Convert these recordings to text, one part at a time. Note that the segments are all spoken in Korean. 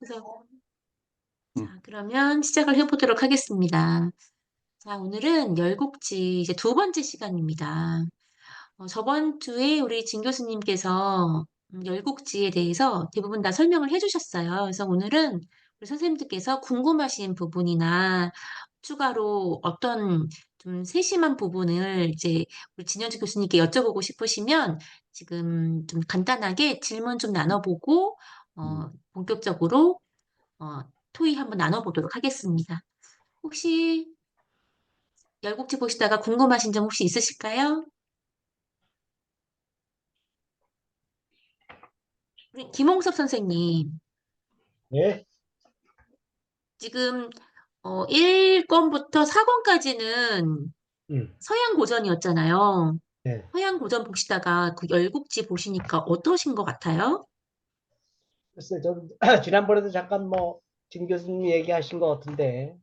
그래서 음, 자, 그러면 시작을 해보도록 하겠습니다. 자, 오늘은 열국지 이제 두 번째 시간입니다. 저번 주에 우리 진 교수님께서 열국지에 대해서 대부분 다 설명을 해주셨어요. 그래서 오늘은 우리 선생님들께서 궁금하신 부분이나 추가로 어떤 좀 세심한 부분을 이제 우리 진현주 교수님께 여쭤보고 싶으시면 지금 좀 간단하게 질문 좀 나눠보고 본격적으로 어, 토의 한번 나눠보도록 하겠습니다. 혹시 열국지 보시다가 궁금하신 점 혹시 있으실까요? 우리 김홍섭 선생님, 예? 지금 1권부터 4권까지는 음, 서양 고전이었잖아요. 예. 서양 고전 보시다가 그 열국지 보시니까 어떠신 것 같아요? 글쎄, 좀, 지난번에도 잠깐 진 교수님 얘기하신 것 같은데,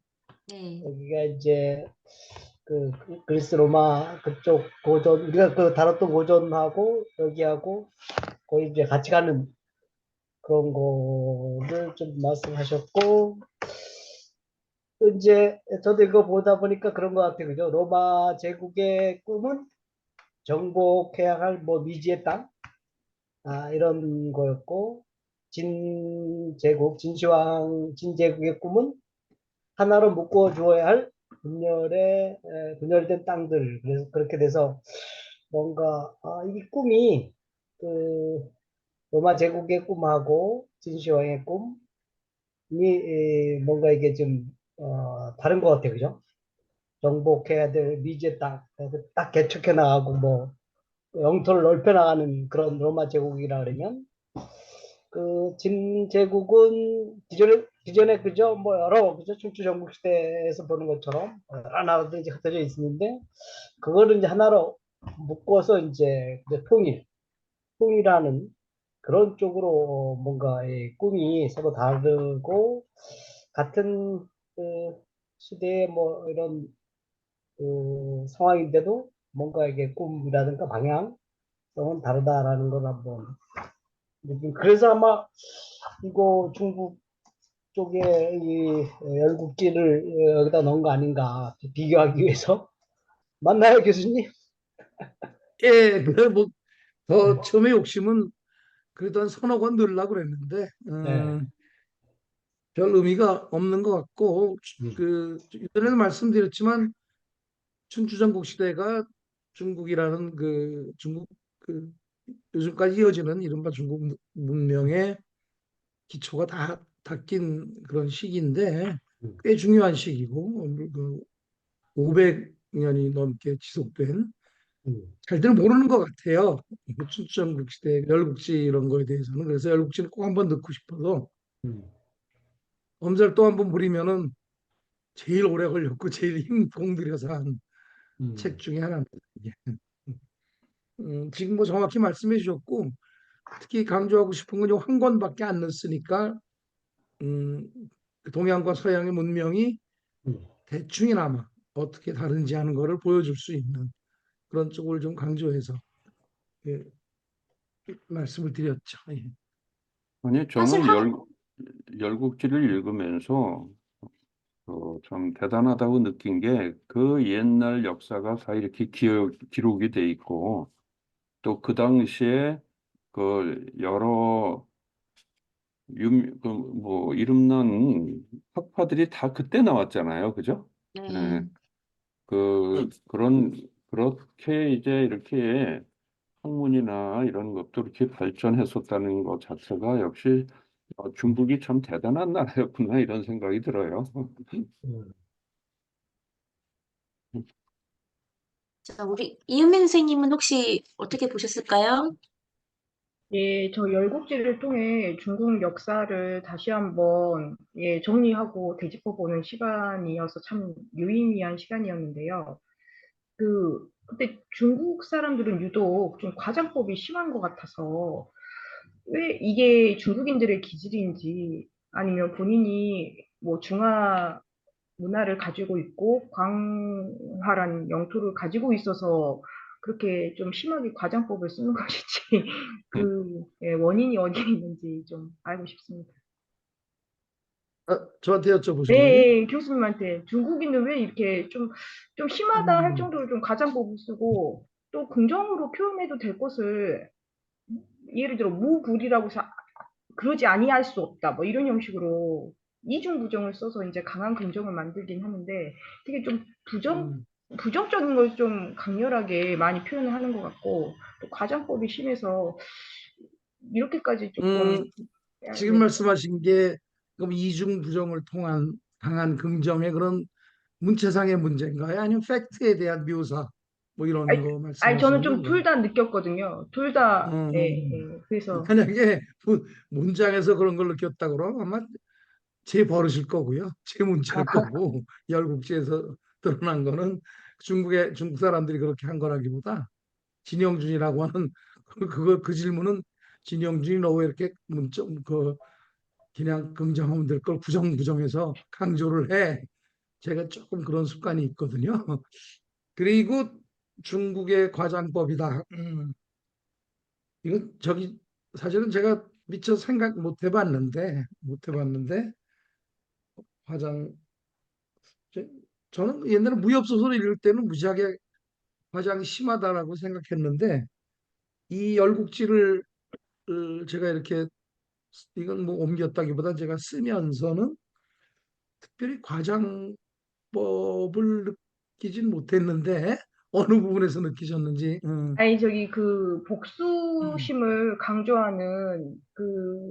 네, 여기가 이제, 그리스 로마 그쪽 고전, 우리가 그 다뤘던 고전하고, 여기하고, 거의 이제 같이 가는 그런 거를 좀 말씀하셨고, 또 이제, 저도 이거 보다 보니까 그런 것 같아요. 그죠? 로마 제국의 꿈은 정복해야 할 미지의 땅? 이런 거였고, 진제국의 꿈은 하나로 묶어 주어야 할 분열된 땅들. 그래서 그렇게 돼서 뭔가, 이 꿈이 그 로마 제국의 꿈하고 진시황의 꿈이 뭔가 이게 좀, 다른 것 같아요. 그죠? 정복해야 될 미지의 땅. 그래서 딱 개척해 나가고 영토를 넓혀 나가는 그런 로마 제국이라 그러면 그 진제국은 기존에 그죠 여러 그죠 춘추 전국 시대에서 보는 것처럼 여러 나라들이 이제 흩어져 있었는데 그거를 이제 하나로 묶어서 이제 통일하는 그런 쪽으로 뭔가 의 꿈이 서로 다르고 같은 그 시대의 이런 상황인데도 뭔가 이게 꿈이라든가 방향성은 다르다라는 걸 한번 그래서 아마 이거 중국 쪽에 이 열국기를 여기다 넣은 거 아닌가 비교하기 위해서 맞나요, 교수님? 예, 더 처음에 욕심은 그래도 한 서너 권 넣으려고 그랬는데, 네. 별 의미가 없는 것 같고, 음, 이전에도 말씀드렸지만, 춘추전국 시대가 중국이라는 중국, 요즘까지 이어지는 이른바 중국 문명의 기초가 다 닦인 그런 시기인데, 음, 꽤 중요한 시기고, 500년이 넘게 지속된 음, 잘들 모르는 것 같아요. 춘추전국 시대 열국지 이런 거에 대해서는. 그래서 열국지는 꼭 한번 넣고 싶어서 음, 엄살 또 한번 부리면은 제일 오래 걸렸고 제일 힘 공들여서 한 책 음, 중에 하나입니다. 이게. 지금 뭐 정확히 말씀해 주셨고 특히 강조하고 싶은 건 한 권밖에 안 넣었으니까 음, 그 동양과 서양의 문명이 음. 대충이나마 어떻게 다른지 하는 거를 보여줄 수 있는 그런 쪽을 좀 강조해서 예, 말씀을 드렸죠. 예. 아니, 사실 저는 열국지를 읽으면서 참 대단하다고 느낀 게 그 옛날 역사가 다 이렇게 기록이 돼 있고 또 그 당시에 그 여러 이름난 학파들이 다 그때 나왔잖아요. 그죠? 예, 네. 그렇게 이제 이렇게 학문이나 이런 것도 이렇게 발전했었다는 것 자체가 역시 중국이 참 대단한 나라였구나 이런 생각이 들어요. 자, 우리 이은민 선생님은 혹시 어떻게 보셨을까요? 예, 저 열국지를 통해 중국 역사를 다시 한번 정리하고 되짚어보는 시간이어서 참 유의미한 시간이었는데요. 그때 중국 사람들은 유독 좀 과장법이 심한 것 같아서 왜 이게 중국인들의 기질인지 아니면 본인이 뭐 중화 문화를 가지고 있고 광활한 영토를 가지고 있어서 그렇게 좀 심하게 과장법을 쓰는 것인지 원인이 어디에 있는지 좀 알고 싶습니다. 저한테 여쭤보신 거예요? 네, 교수님한테 중국인은 왜 이렇게 좀 심하다 할 음, 정도로 좀 가장법을 쓰고 또 긍정으로 표현해도 될 것을 예를 들어 무불이라고 해서 그러지 아니할 수 없다 뭐 이런 형식으로 이중 부정을 써서 이제 강한 긍정을 만들긴 하는데 되게 좀 음, 부정적인 걸 좀 강렬하게 많이 표현을 하는 것 같고 또 가장법이 심해서 이렇게까지 조금 음, 해야 지금 돼. 말씀하신 게 그럼 이중 부정을 통한 강한 긍정의 그런 문체상의 문제인가요? 아니면 팩트에 대한 묘사 뭐 이런 아니, 거 아니 저는 말씀하시는 좀 둘 건가요? 다 느꼈거든요. 둘 다, 예, 음, 예. 그래서 만약에 문장에서 그런 걸 느꼈다 그러면 아마 제 버릇일 거고요. 제 문제일 거고 열국지에서 드러난 거는 중국 사람들이 그렇게 한 거라기보다 진영준이라고 하는 그 질문은 진영준이 너 왜 이렇게 문자 그 그냥 긍정하면 될 걸 부정해서 강조를 해. 제가 조금 그런 습관이 있거든요. 그리고 중국의 과장법이다. 이건 저기 사실은 제가 미처 생각 못 해봤는데 과장 저- 저는 옛날에 무협소설 읽을 때는 무지하게 과장이 심하다라고 생각했는데 이 열국지를 제가 이렇게 이건 뭐 옮겼다기보다 제가 쓰면서는 특별히 과장법을 느끼진 못했는데 어느 부분에서 느끼셨는지. 아니 저기 그 음, 복수심을 강조하는 그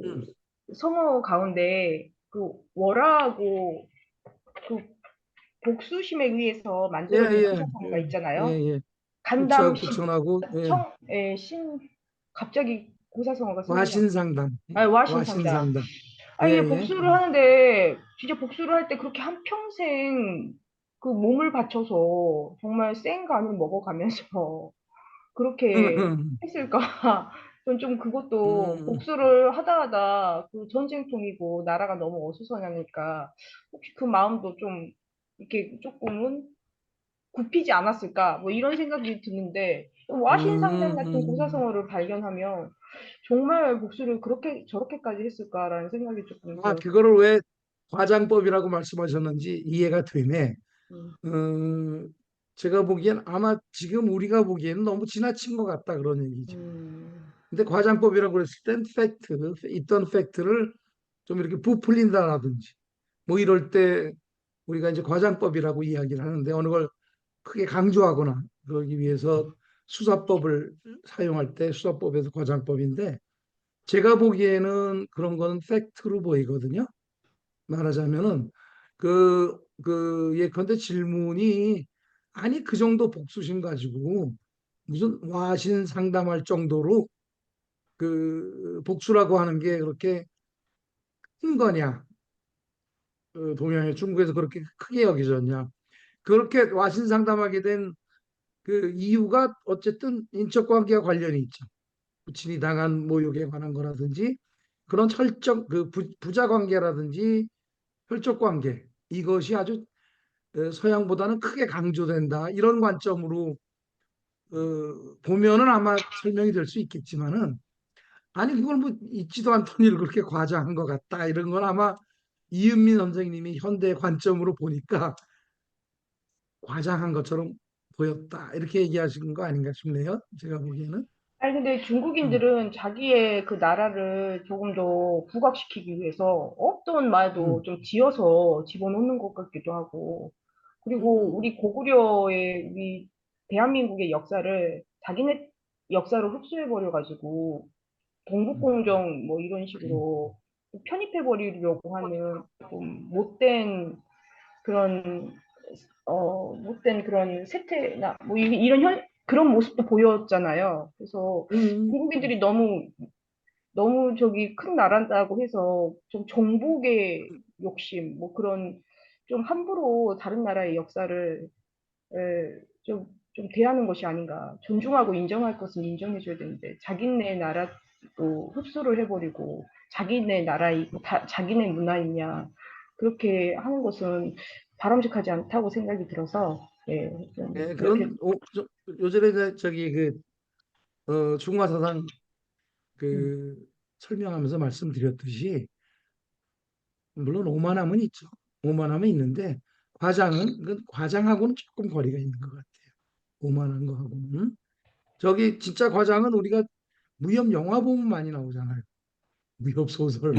음. 성어 가운데 그 월화하고 그 복수심에 의해서 예, 만들어진 예, 고사성어가 예, 예, 있잖아요. 예. 간담 구차하고 신, 구천하고 예. 갑자기 고사성어가 생각이 안 와신상담, 나. 아니, 와신상담. 와신상담. 예, 아, 이게 예. 복수를 하는데, 진짜 복수를 할 때 그렇게 한평생 그 몸을 바쳐서 정말 센 간을 먹어가면서 그렇게 했을까? 전 좀 그것도 음, 복수를 하다 하다 그 전쟁통이고 나라가 너무 어수선하니까 혹시 그 마음도 좀 이렇게 조금은 굽히지 않았을까? 뭐 이런 생각이 드는데 와신상담 음, 같은 음. 고사성어를 발견하면 정말 복수를 그렇게 저렇게까지 했을까라는 생각이 조금 아, 들어서 그거를 왜 과장법이라고 말씀하셨는지 이해가 되네. 음, 어, 제가 보기엔 아마 지금 우리가 보기에는 너무 지나친 것 같다 그런 얘기죠. 음, 근데 과장법이라고 그랬을 땐 있던 팩트를 좀 이렇게 부풀린다라든지 뭐 이럴 때 우리가 이제 과장법이라고 이야기를 하는데 어느 걸 크게 강조하거나 그러기 위해서 수사법을 사용할 때 수사법에서 과장법인데 제가 보기에는 그런 거는 팩트로 보이거든요. 말하자면은 예컨대 질문이 아니 그 정도 복수심 가지고 무슨 와신 상담할 정도로 그 복수라고 하는 게 그렇게 큰 거냐? 동양의 중국에서 그렇게 크게 여기졌냐? 그렇게 와신 상담하게 된 그 이유가 어쨌든 인적 관계와 관련이 있죠. 부친이 당한 모욕에 관한 거라든지 그런 혈적 부자 관계라든지 혈족 관계 이것이 아주 서양보다는 크게 강조된다 이런 관점으로 보면은 아마 설명이 될 수 있겠지만은 아니 그걸 뭐 있지도 않던 일을 그렇게 과장한 것 같다 이런 건 아마 이은미 선생님이 현대 관점으로 보니까 과장한 것처럼 보였다 이렇게 얘기하시는 거 아닌가 싶네요. 제가 보기에는. 아니, 근데 음, 중국인들은 자기의 그 나라를 조금 더 부각시키기 위해서 없던 말도 음, 좀 지어서 집어넣는 것 같기도 하고, 그리고 음, 우리 고구려의, 우리 대한민국의 역사를 자기네 역사로 흡수해버려가지고, 음, 동북공정 뭐 이런 식으로 편입해버리려고 하는 좀 못된 그런 세태나 뭐 이런 그런 모습도 보였잖아요. 그래서 음, 음, 중국인들이 너무 저기 큰 나라다고 해서 좀 정복의 욕심 뭐 그런 좀 함부로 다른 나라의 역사를 좀 대하는 것이 아닌가. 존중하고 인정할 것은 인정해줘야 되는데 자기네 나라도 흡수를 해버리고 자기네 나라이 자기네 문화이냐 그렇게 하는 것은 바람직하지 않다고 생각이 들어서 예, 좀 네, 그렇게 요즘에 저기 중화사상 음, 그 설명하면서 말씀드렸듯이 물론 오만함은 있죠. 오만함은 있는데 과장하고는 조금 거리가 있는 것 같아요. 오만한 거하고는. 저기 진짜 과장은 우리가 무협 영화 보면 많이 나오잖아요. 무협 소설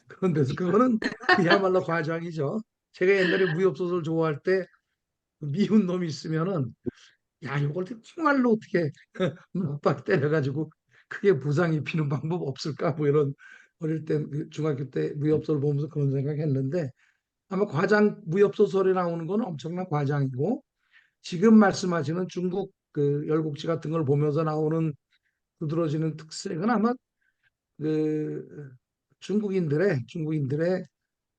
그런 데서 그거는 그야말로 과장이죠. 제가 옛날에 무협 소설 좋아할 때 미운 놈이 있으면은 야 이걸 정말로 어떻게 빡 때려가지고 크게 부상 입히는 방법 없을까 뭐 이런 어릴 때 중학교 때 무협 소설 보면서 그런 생각했는데 아마 과장 무협 소설에 나오는 건 엄청난 과장이고 지금 말씀하시는 중국 그 열국지 같은 걸 보면서 나오는 두드러지는 특색은 아마 그 중국인들의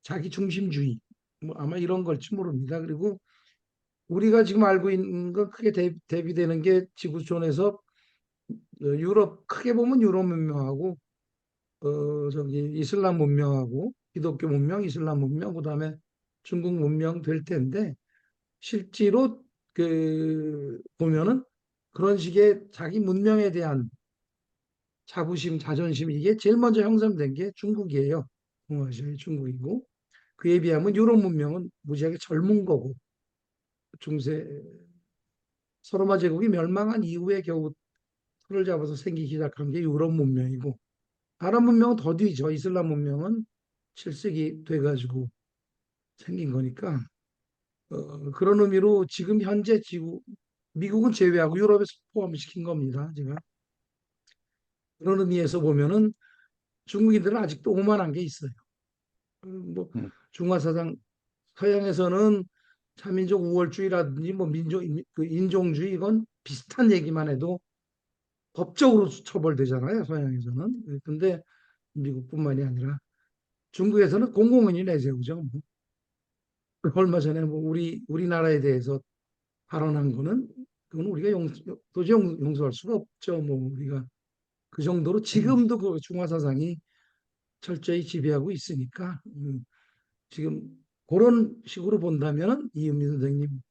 자기 중심주의 뭐 아마 이런 걸지 모릅니다. 그리고 우리가 지금 알고 있는 건 크게 대비되는 게 지구촌에서 유럽 크게 보면 유럽 문명하고 저기 이슬람 문명하고 기독교 문명, 이슬람 문명 그다음에 중국 문명 될 텐데 실제로 그 보면은 그런 식의 자기 문명에 대한 자부심, 자존심 이게 제일 먼저 형성된 게 중국이에요. 동아시아의 중국이고 그에 비하면 유럽 문명은 무지하게 젊은 거고 중세 서로마 제국이 멸망한 이후에 겨우 틀을 잡아서 생기기 시작한 게 유럽 문명이고 아랍 문명은 더 뒤죠. 이슬람 문명은 7세기 돼가지고 생긴 거니까 그런 의미로 지금 현재 지구 미국은 제외하고 유럽에서 포함시킨 겁니다. 제가 그런 의미에서 보면은 중국인들은 아직도 오만한 게 있어요. 뭐 음, 중화사상 서양에서는 자민족 우월주의라든지 뭐 민족 그 인종주의 이건 비슷한 얘기만 해도 법적으로 처벌되잖아요. 서양에서는. 근데 미국뿐만이 아니라 중국에서는 공공연히 내세우죠. 뭐. 얼마 전에 뭐 우리나라에 대해서 발언한 거는 그건 우리가 도저히 용서할 수가 없죠. 뭐 우리가 그 정도로 지금도 그 중화 사상이 철저히 지배하고 있으니까 지금 그런 식으로 본다면은 이은미 선생님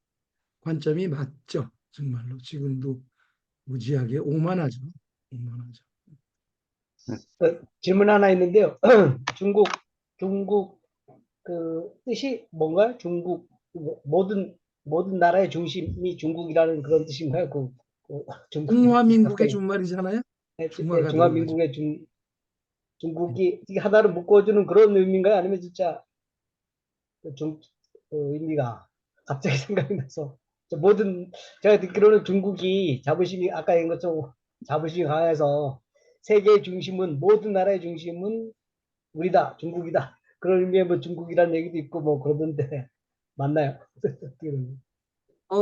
관점이 맞죠. 정말로 지금도 무지하게 오만하죠. 오만하죠. 질문 하나 있는데요. 중국 그 뜻이 뭔가요? 중국 모든 나라의 중심이 중국이라는 그런 뜻인가요? 중국이 중화민국의 가까이 준말이잖아요. 네, 중화가 들어가죠. 중화민국의 중국이 이게 하나를 묶어주는 그런 의미인가요? 아니면 진짜 그 의미가 갑자기 생각이 나서 모든 제가 듣기로는 중국이 자부심이 아까 얘기한 것처럼 자부심이 강해서 세계의 중심은 모든 나라의 중심은 우리다 중국이다 그런 의미의 뭐 중국이라는 얘기도 있고 뭐 그러던데 맞나요?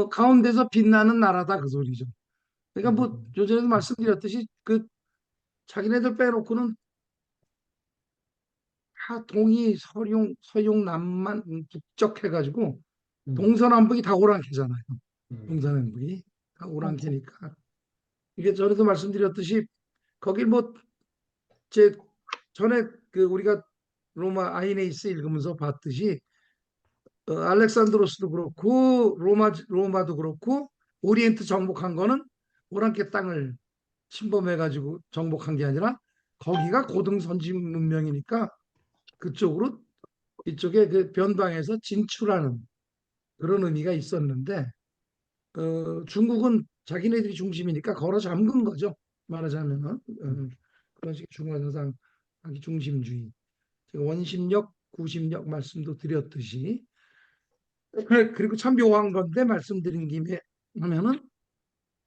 가운데서 빛나는 나라다 그 소리죠. 그러니까 뭐 음, 요전에도 말씀드렸듯이 그 자기네들 빼놓고는 다 동이 서용 남만 북적해가지고 음, 동서남북이 다 오랑캐잖아요. 음, 동서남북이 다 맞아. 오랑캐니까 이게 전에도 말씀드렸듯이 거기 뭐 제 전에 그 우리가 로마 아이네이스 읽으면서 봤듯이 알렉산드로스도 그렇고 로마도 그렇고 오리엔트 정복한 거는 오랑캐 땅을 침범해가지고 정복한 게 아니라 거기가 고등 선진 문명이니까 그쪽으로 이쪽에 그 변방에서 진출하는 그런 의미가 있었는데 중국은 자기네들이 중심이니까 걸어 잠근 거죠. 말하자면은 그런 식의 중화사상 자기 중심주의 제가 원심력 구심력 말씀도 드렸듯이 그리고 참 묘한 건데 말씀드린 김에 하면은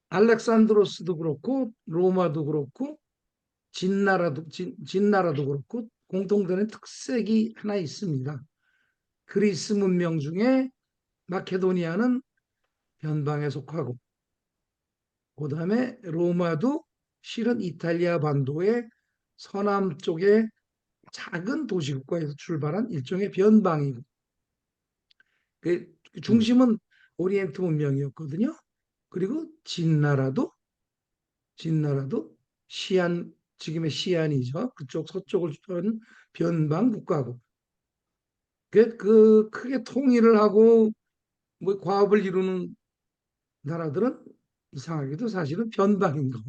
알렉산드로스도 그렇고 로마도 그렇고 진나라도 그렇고 공통되는 특색이 하나 있습니다. 그리스 문명 중에 마케도니아는 변방에 속하고 그다음에 로마도 실은 이탈리아 반도의 서남 쪽에 작은 도시국가에서 출발한 일종의 변방이고 그 음, 중심은 오리엔트 문명이었거든요. 그리고 진나라도 시안 지금의 시안이죠. 그쪽 서쪽을 한 변방 국가고 그 크게 통일을 하고 뭐 과업을 이루는 나라들은 이상하게도 사실은 변방인 거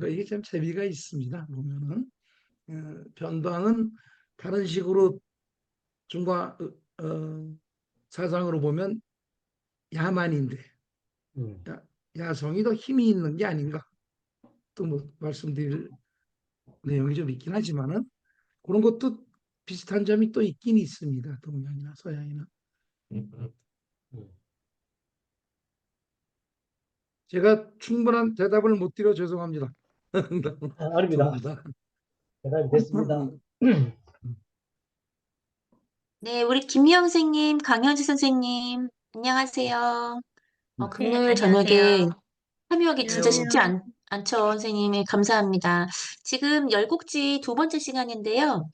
이게 참 재미가 있습니다. 보면은 변방은 다른 식으로 중과 사상으로 보면 야만인데 음. 야성이 더 힘이 있는 게 아닌가 또 뭐 말씀드릴 내용이 좀 있긴 하지만은 그런 것도 비슷한 점이 또 있긴 있습니다. 동양이나 서양이나. 음. 제가 충분한 대답을 못 드려 죄송합니다. 아닙니다. 죄송합니다. 대단히 됐습니다. 네, 우리 김미영 선생님, 강현지 선생님, 안녕하세요. 네, 금요일 저녁에 안녕하세요. 참여하기 진짜 쉽지 안녕하세요. 않죠, 선생님. 감사합니다. 지금 열국지 두 번째 시간인데요.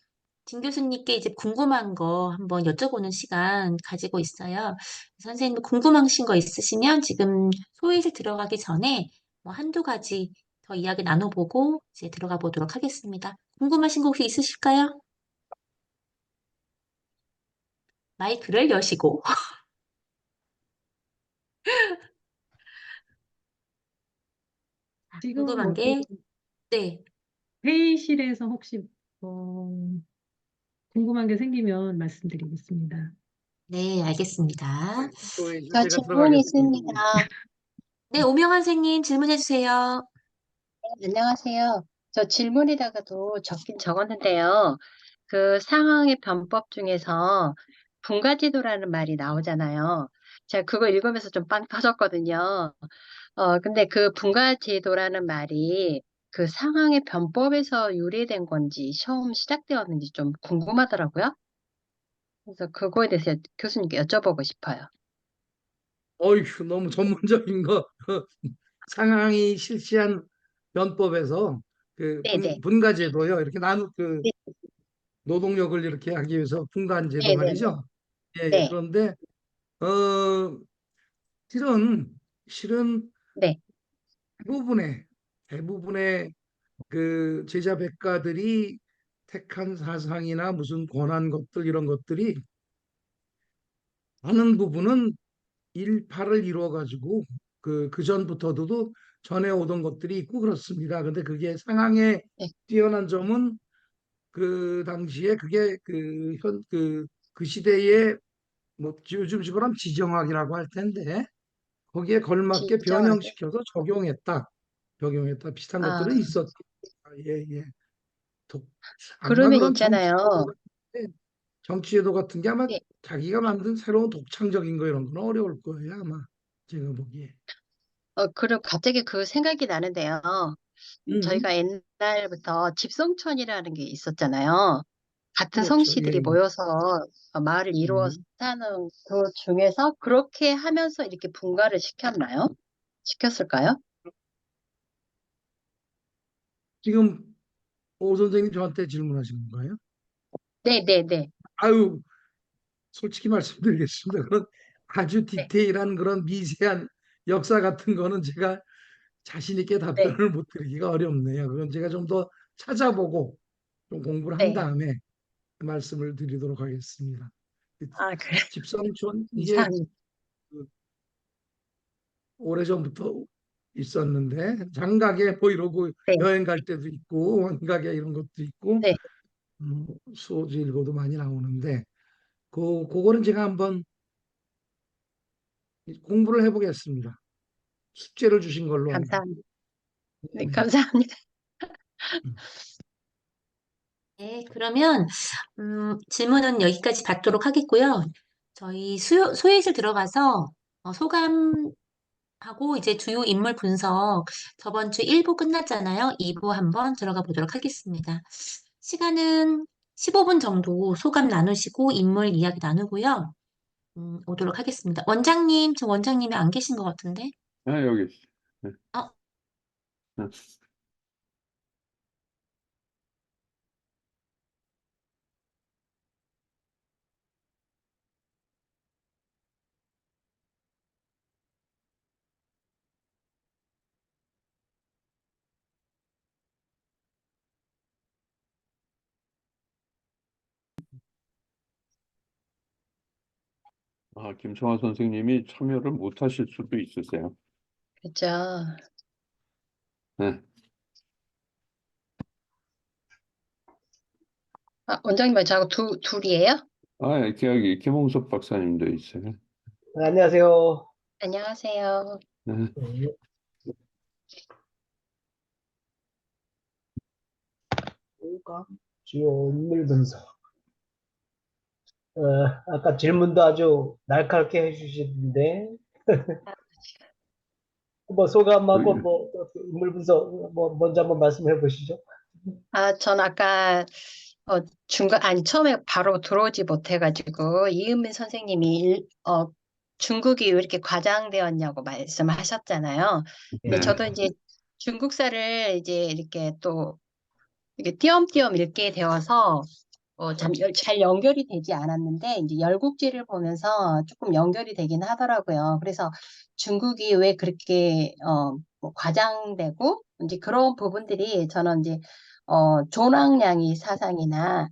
진 교수님께 이제 궁금한 거 한번 여쭤보는 시간 가지고 있어요. 선생님 궁금하신 거 있으시면 지금 소위실 들어가기 전에 뭐 한두 가지 더 이야기 나눠보고 이제 들어가 보도록 하겠습니다. 궁금하신 거 혹시 있으실까요? 마이크를 여시고. 지금 궁금한 뭐 게, 네, 회의실에서 혹시 궁금한 게 생기면 말씀드리겠습니다. 네, 알겠습니다. 소외실 저 제가 질문이 들어가겠습니다. 있습니다. 네, 오명환 선생님 질문해 주세요. 안녕하세요. 저 질문에다가도 적긴 적었는데요. 그 상황의 변법 중에서 분가제도라는 말이 나오잖아요. 제가 그거 읽으면서 좀 빵 터졌거든요. 근데 그 분가제도라는 말이 그 상황의 변법에서 유래된 건지 처음 시작되었는지 좀 궁금하더라고요. 그래서 그거에 대해서 교수님께 여쭤보고 싶어요. 어이구, 너무 전문적인 거. 상황이 실시한 변법에서 그 네네. 분가제도요. 이렇게 그 네, 노동력을 이렇게 하기 위해서 분간제도 네네네. 말이죠. 예, 예. 네, 그런데 어 실은 네. 대부분의 대부분의 그 제자 백가들이 택한 사상이나 무슨 권한 것들 이런 것들이 많은 부분은 일파를 이루어 가지고 그 전부터도 전해 오던 것들이 있고 그렇습니다. 근데 그게 상황에 네. 뛰어난 점은 그 당시에 그게 그 시대의 뭐 요즘 식으로 하면 지정학이라고 할 텐데 거기에 걸맞게 지정하게. 변형시켜서 적용했다 비슷한 아, 것들은 있었다. 예, 예. 독- 아마 그러면 그런 있잖아요. 정치제도 같은 게 아마 네. 자기가 만든 새로운 독창적인 거 이런 건 어려울 거예요, 아마. 제가 보기에. 그럼 갑자기 그 생각이 나는데요. 음, 저희가 옛날부터 집성촌이라는 게 있었잖아요. 같은 그렇죠. 예, 성씨들이 예. 모여서 마을을 이루어서 음. 사는 그 중에서 그렇게 하면서 이렇게 분가를 시켰나요? 시켰을까요? 지금 오 선생님 저한테 질문하시는 건가요? 네, 네, 네. 아유, 솔직히 말씀드리겠습니다. 그런 아주 네, 디테일한 그런 미세한 역사 같은 거는 제가 자신 있게 네, 답변을 못 드리기가 어렵네요. 그건 제가 좀 더 찾아보고 좀 공부를 한 네. 다음에 말씀을 드리도록 하겠습니다. 아, 그래. 집성촌 이게 감사합니다. 그 오래전부터 있었는데 장가게 뭐 이러고 네, 여행 갈 때도 있고 환가게 이런 것도 있고 네. 수호지 일고도 많이 나오는데 그거는 제가 한번 공부를 해보겠습니다. 숙제를 주신 걸로 알고. 감사합니다. 네, 네. 감사합니다. 음. 네, 그러면 질문은 여기까지 받도록 하겠고요. 저희 소회실 들어가서 소감하고 이제 주요 인물 분석 저번 주 1부 끝났잖아요. 2부 한번 들어가 보도록 하겠습니다. 시간은 15분 정도 소감 나누시고 인물 이야기 나누고요. 오도록 하겠습니다. 원장님, 저 원장님이 안 계신 것 같은데? 아, 여기 있어. 네. 어, 네. 김성환 선생님이 참여를 못 하실 수도 있으세요. 그렇죠. 네. 원장님, 저하고 둘이에요? 여기 김홍섭 박사님도 있어요. 안녕하세요. 안녕하세요. 네. 네. 뭐가 주요 인물 분석. 어, 아까 질문도 아주 날카롭게 해주시는데, 뭐 소감하고 그, 뭐 인물 분석 뭐 먼저 한번 말씀해 보시죠. 전 아까 아니 처음에 바로 들어오지 못해가지고 이은민 선생님이 중국이 왜 이렇게 과장되었냐고 말씀하셨잖아요. 근데 네. 저도 이제 중국사를 이제 이렇게 또 이렇게 띄엄띄엄 읽게 되어서 잘 연결이 되지 않았는데 이제 열국지를 보면서 조금 연결이 되긴 하더라고요. 그래서 중국이 왜 그렇게 뭐 과장되고 이제 그런 부분들이 저는 이제 존왕량이 사상이나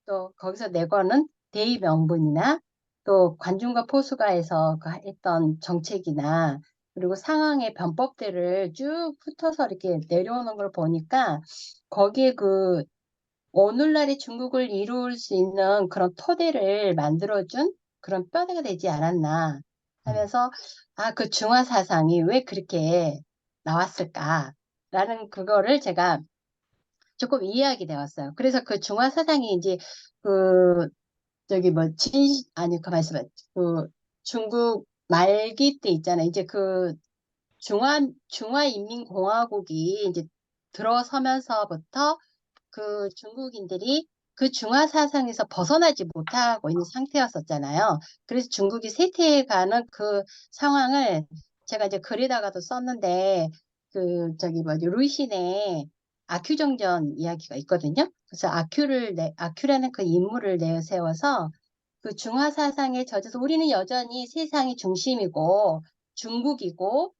또 거기서 내거는 대의 명분이나 또 관중과 포수가에서 그 했던 정책이나 그리고 상황의 변법들을 쭉 훑어서 이렇게 내려오는 걸 보니까 거기에 그 오늘날의 중국을 이룰 수 있는 그런 토대를 만들어준 그런 뼈대가 되지 않았나 하면서 그 중화 사상이 왜 그렇게 나왔을까라는 그거를 제가 조금 이해하게 되었어요. 그래서 그 중화 사상이 이제 그 저기 뭐 아니 그 말씀 그 중국 말기 때 있잖아요. 이제 그 중화인민공화국이 이제 들어서면서부터 그 중국인들이 그 중화 사상에서 벗어나지 못하고 있는 상태였었잖아요. 그래서 중국이 쇠퇴해가는 그 상황을 제가 이제 글에다가도 썼는데 그 저기 뭐지 루이신의 아큐정전 이야기가 있거든요. 그래서 아큐라는 그 인물을 내세워서 그 중화 사상에 젖어서 우리는 여전히 세상의 중심이고 중국이고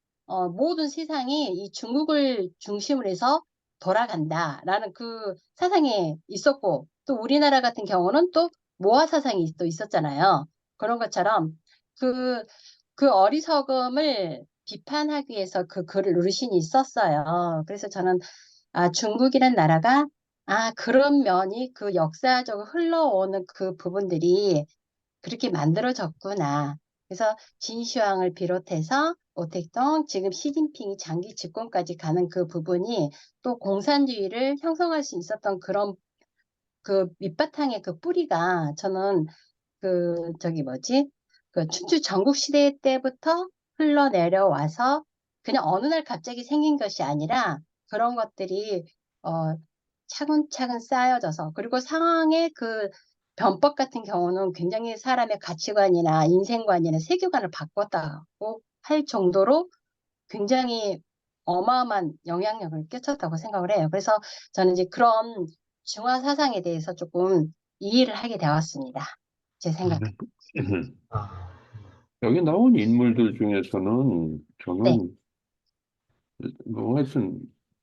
모든 세상이 이 중국을 중심으로 해서 돌아간다라는 그 사상이 있었고 또 우리나라 같은 경우는 또 모아 사상이 또 있었잖아요. 그런 것처럼 그, 그 어리석음을 비판하기 위해서 그 글을 루신이 썼어요. 그래서 저는 중국이란 나라가 그런 면이 그 역사적으로 흘러오는 그 부분들이 그렇게 만들어졌구나. 그래서 진시황을 비롯해서 오택동, 지금 시진핑이 장기 집권까지 가는 그 부분이 또 공산주의를 형성할 수 있었던 그런 그 밑바탕의 그 뿌리가 저는 그 저기 뭐지? 그 춘추 전국시대 때부터 흘러내려와서 그냥 어느 날 갑자기 생긴 것이 아니라 그런 것들이 어 차근차근 쌓여져서 그리고 상황의 그 변법 같은 경우는 굉장히 사람의 가치관이나 인생관이나 세계관을 바꿨다고 할 정도로 굉장히 어마어마한 영향력을 끼쳤다고 생각을 해요. 그래서 저는 이제 그런 중화 사상에 대해서 조금 이해를 하게 되었습니다. 제 생각에. 아, 여기 나온 인물들 중에서는 네, 저는 뭐 하여튼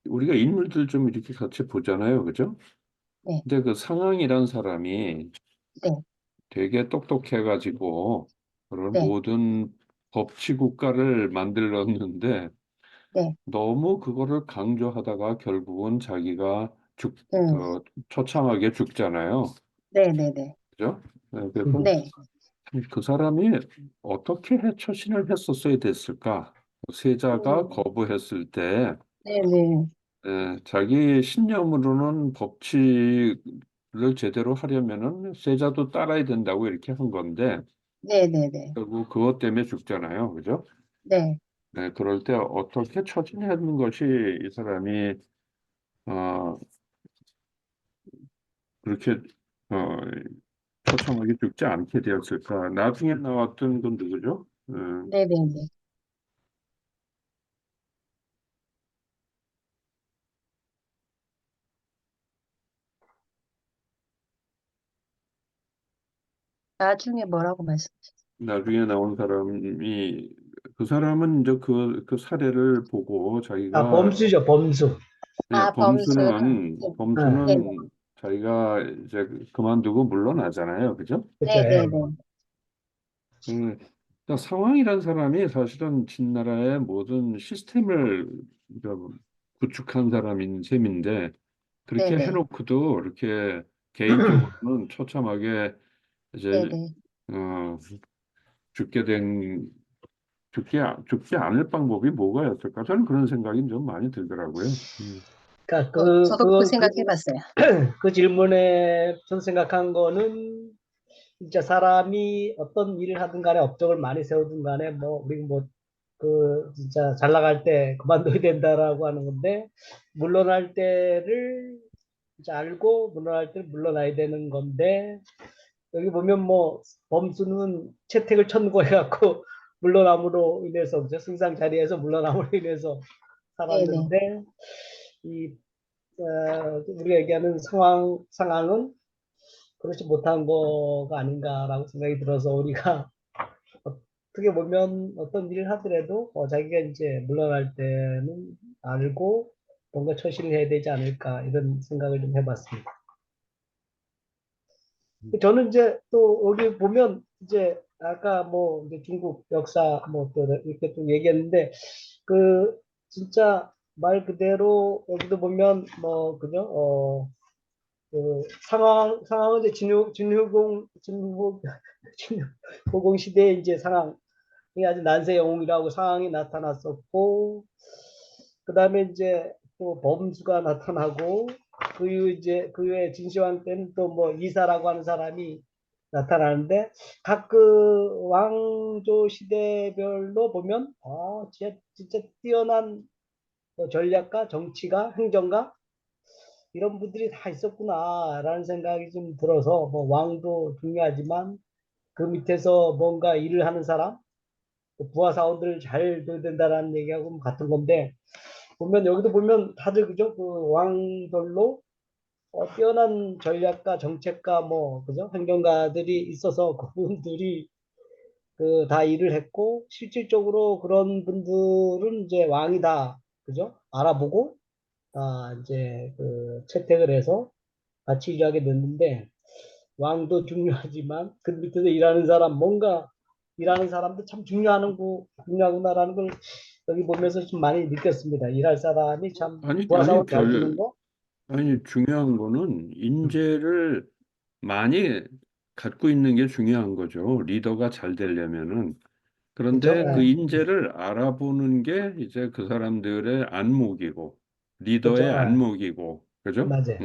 우리가 인물들 좀 이렇게 같이 보잖아요. 그죠? 네, 근데 그 상황이란 사람이 네, 되게 똑똑해가지고 그런 네, 모든 법치 국가를 만들었는데 네, 너무 그거를 강조하다가 결국은 자기가 음, 처참하게 죽잖아요. 네, 네, 네, 그죠? 네, 그래서 네, 그 사람이 어떻게 처신을 했었어야 됐을까? 세자가 음, 거부했을 때 네, 네, 자기 신념으로는 법치를 제대로 하려면은 세자도 따라야 된다고 이렇게 한 건데 네, 네, 네, 결국 그것 때문에 죽잖아요. 그죠? 네, 네, 그럴 때 어떻게 처신하는 것이 이 사람이 어, 그렇게 어, 처참하게 죽지 않게 되었을까? 나중에 나왔던 건 누구죠? 네, 네, 네. 나중에 뭐라고 말씀하셨어요? 나중에 나온 사람이 그 사람은 이제 그 사례를 보고 자기가 범수죠, 범수. 범수. 네, 네, 범수는 자기가 이제 그만두고 물러나잖아요. 그죠? 그렇죠. 네, 네, 예. 네, 그러니까 상황이란 사람이 사실은 진나라의 모든 시스템을 그러니까 구축한 사람인 셈인데 네, 그렇게 네, 해놓고도 이렇게 개인적으로는 처참하게 이제 네네. 어, 죽게 된 죽지 않을 방법이 뭐가였을까? 저는 그런 생각이 좀 많이 들더라고요. 그러니까 저도 그 생각해봤어요. 그 질문에 전 생각한 거는 진짜 사람이 어떤 일을 하든 간에 업적을 많이 세우든 간에 뭐 우리 뭐 그 진짜 잘 나갈 때 그만둬야 된다라고 하는 건데 물러날 때를 이제 알고 물러날 때 물러나야 되는 건데 여기 보면 뭐 범수는 채택을 천고해갖고 물러남으로 인해서 그죠? 승상 자리에서 물러남으로 인해서 네네. 살았는데 이 우리가 얘기하는 상황은 그렇지 못한 거가 아닌가라고 생각이 들어서 우리가 어떻게 보면 어떤 일을 하더라도 자기가 이제 물러날 때는 알고 뭔가 처신을 해야 되지 않을까 이런 생각을 좀 해봤습니다. 저는 이제 또 여기 보면 이제 아까 뭐 이제 중국 역사 뭐 또 이렇게 또 얘기했는데 그 진짜 말 그대로 여기도 보면 뭐 그죠? 그 상황은 이제 진후공 시대의 이제 상황이 아주 난세 영웅이라고 상황이 나타났었고 그 다음에 이제 또 범수가 나타나고 그 후에 진시황 때는 또 뭐 이사라고 하는 사람이 나타나는데 각 그 왕조 시대별로 보면 진짜 뛰어난 뭐 전략가, 정치가, 행정가 이런 분들이 다 있었구나라는 생각이 좀 들어서 뭐 왕도 중요하지만 그 밑에서 뭔가 일을 하는 사람, 부하 사원들을 잘 둬야 된다라는 얘기하고 같은 건데 보면 여기도 보면 다들 그죠? 그 왕들로 뛰어난 전략가, 정책가, 뭐 그죠? 행정가들이 있어서 그분들이 그 다 일을 했고 실질적으로 그런 분들은 이제 왕이 다 그죠? 알아보고 이제 그 채택을 해서 같이 일하게 됐는데 왕도 중요하지만 그 밑에서 일하는 사람 뭔가 일하는 사람도 참 중요하구나라는 걸 여기 보면서 좀 많이 느꼈습니다. 일할 사람이 참 아니, 부하사원 잘 두는 거. 중요한 거는 음, 인재를 많이 갖고 있는 게 중요한 거죠. 리더가 잘 되려면은. 그죠? 그런데 그 예, 인재를 알아보는 게 이제 그 사람들의 안목이고, 그죠? 리더의 예, 안목이고, 그죠? 맞아요.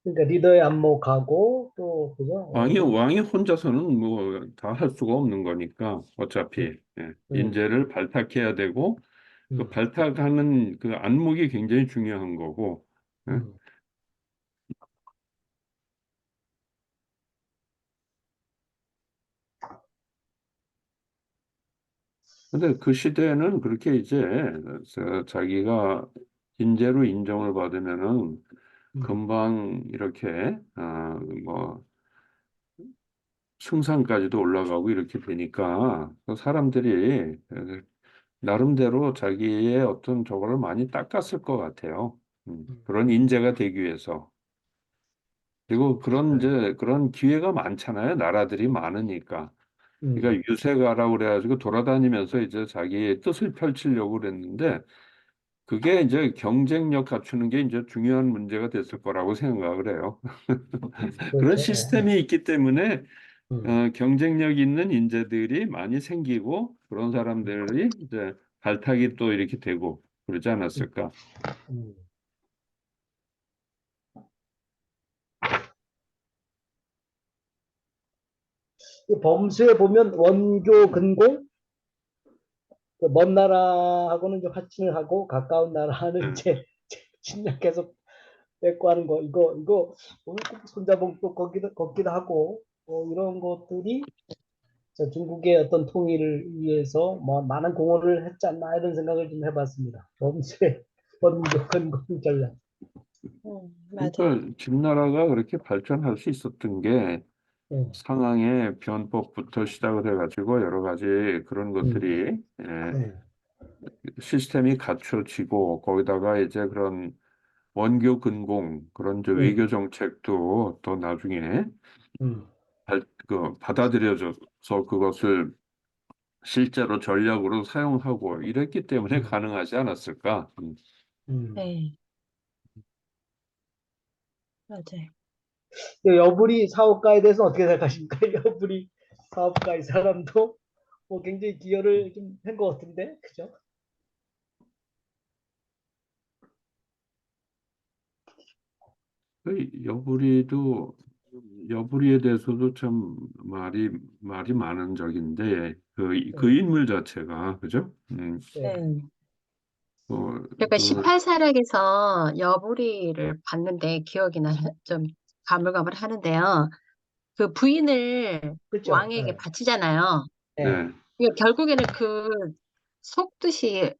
그러니까 리더의 안목하고 또 그죠? 왕이 혼자서는 뭐 다 할 수가 없는 거니까, 음, 어차피. 예. 음, 인재를 발탁해야 되고, 그 음, 발탁하는 그 안목이 굉장히 중요한 거고, 예. 음. 근데 그 시대에는 그렇게 이제 자기가 인재로 인정을 받으면은 음. 금방 이렇게 뭐 승상까지도 올라가고 이렇게 되니까 그 사람들이 나름대로 자기의 어떤 저거를 많이 닦았을 것 같아요. 그런 인재가 되기 위해서. 그리고 그런 기회가 많잖아요. 나라들이 많으니까. 음, 그러니까 유세가라고 그래가지고 돌아다니면서 이제 자기의 뜻을 펼치려고 그랬는데 그게 이제 경쟁력 갖추는 게 이제 중요한 문제가 됐을 거라고 생각을 해요. 그런 그렇죠. 시스템이 있기 때문에 음, 경쟁력 있는 인재들이 많이 생기고 그런 사람들이 이제 발탁이 또 이렇게 되고 그러지 음, 않았을까? 음. 이 범수에 보면 원교 근공 그먼 나라하고는 좀 화친을 하고 가까운 나라는 네. 이제 침략 계속 뺏고 하는 거 이거 오늘 꼭 손자봉 또 걷기도 하고 이런 것들이 저 중국의 어떤 통일을 위해서 뭐 많은 공헌을 했지 않나 이런 생각을 좀 해봤습니다. 범수의 원교 근공 전략. 맞아요. 그러니까 진나라가 그렇게 발전할 수 있었던 게 네, 상항의 변법부터 시작을 해가지고 여러 가지 그런 음, 것들이 네, 시스템이 갖춰지고 거기다가 이제 그런 원교 근공 그런 저 외교 음, 정책도 또 나중에 음, 받아들여져서 그것을 실제로 전략으로 사용하고 이랬기 때문에 음, 가능하지 않았을까? 음. 네, 맞아요. 여부리 사업가에 대해서 어떻게 생각하십니까? 여부리 사업가 이 사람도 뭐 굉장히 기여를 좀 한 것 같은데, 그죠? 그 여부리에 대해서도 참 말이 많은 적인데 그 네, 인물 자체가 그죠? 네, 그러니까 그 18사락에서 여부리를 봤는데 기억이 좀 가물가물하는데요. 그 부인을 그렇죠. 왕에게 네, 바치잖아요. 네, 네, 그러니까 결국에는 그 속뜻이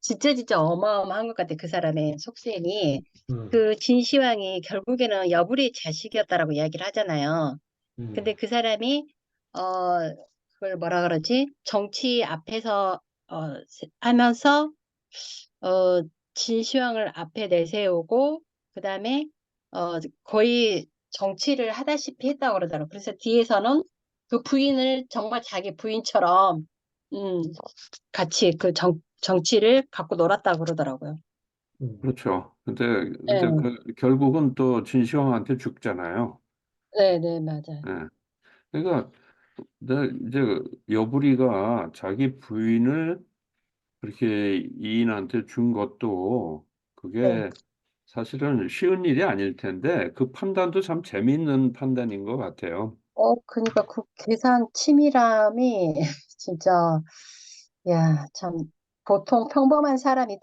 진짜 어마어마한 것 같아. 그 사람의 속셈이. 음, 그 진시황이 결국에는 여부리의 자식이었다라고 이야기를 하잖아요. 근데 음, 그 사람이 어 그걸 뭐라 그러지? 정치 앞에서 하면서 어 진시황을 앞에 내세우고 그다음에 거의 정치를 하다시피 했다고 그러더라고요. 그래서 뒤에서는 그 부인을 정말 자기 부인처럼 음 같이 그 정치를 갖고 놀았다고 그러더라고요. 음. 그렇죠. 근데 네, 결국은 또 진시황한테 죽잖아요. 네, 네, 맞아요. 예. 그러니까 이제 여부리가 자기 부인을 그렇게 이인한테 준 것도 네. 그게 사실은 쉬운 일이 아닐 텐데 그 판단도 참 재미있는 판단인 것 같아요. 그러니까 그 계산 치밀함이 진짜, 야, 참, 보통 평범한 사람이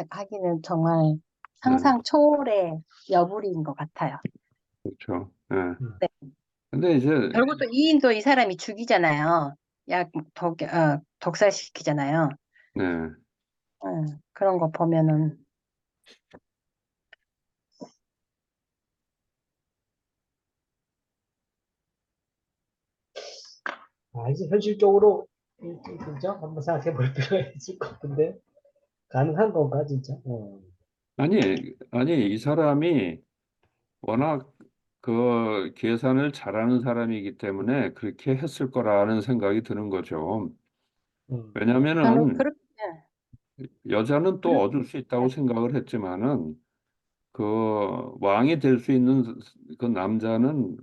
하기는 정말 네, 상상 초월의 여부리인 것 같아요. 그렇죠. 예. 음. 네. 근데 이제 결국 또 이인도 이 사람이 죽이잖아요. 독살시키잖아요. 네, 그런 거 보면은, 이제 현실적으로 그죠? 한번 생각해 볼 필요가 있을 것 같은데 가능한 건가 진짜? 아니 이 사람이 워낙 그 계산을 잘하는 사람이기 때문에 그렇게 했을 거라는 생각이 드는 거죠. 음, 저는 왜냐하면은 그렇게, 여자는 또 그렇게, 얻을 수 있다고 생각을 했지만은 그 왕이 될 수 있는 그 남자는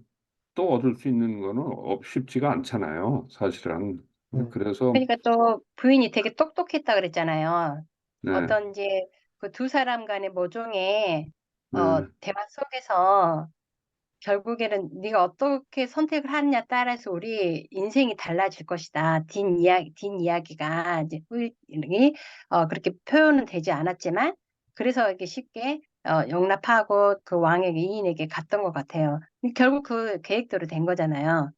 또 얻을 수 있는 거는 쉽지가 않잖아요, 사실은. 음, 그래서 그러니까 또 부인이 되게 똑똑했다 그랬잖아요. 네, 어떤지 그 두 사람 간의 모종의 네, 대화 속에서 결국에는 네가 어떻게 선택을 하느냐 따라서 우리 인생이 달라질 것이다. 뒷이야기가 이제 후일이 그렇게 표현은 되지 않았지만 그래서 이렇게 쉽게 용납하고 그 왕에게 이인에게 갔던 것 같아요. 결국 그 계획대로 된 거잖아요.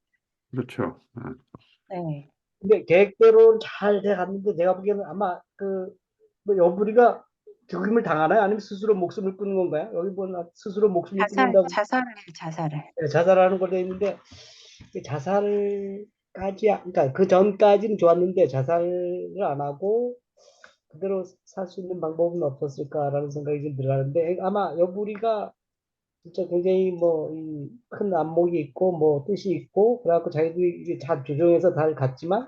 그렇죠. 네. 근데 계획대로는 잘 돼갔는데 제가 보기에는 아마 뭐 여부리가 죽임을 당하나요? 아니면 스스로 목숨을 끊는 건가요? 여기 보면 스스로 목숨을 끊는다고 자살을. 자살하는 걸로 돼 있는데 자살까지 그러니까 그 전까지는 좋았는데 자살을 안 하고 그대로 살 수 있는 방법은 없었을까라는 생각이 좀 들어가는데 아마 여부리가 진짜 굉장히 뭐 큰 안목이 있고 뭐 뜻이 있고 그래갖고 자기들이 이게 잘 조정해서 잘 갔지만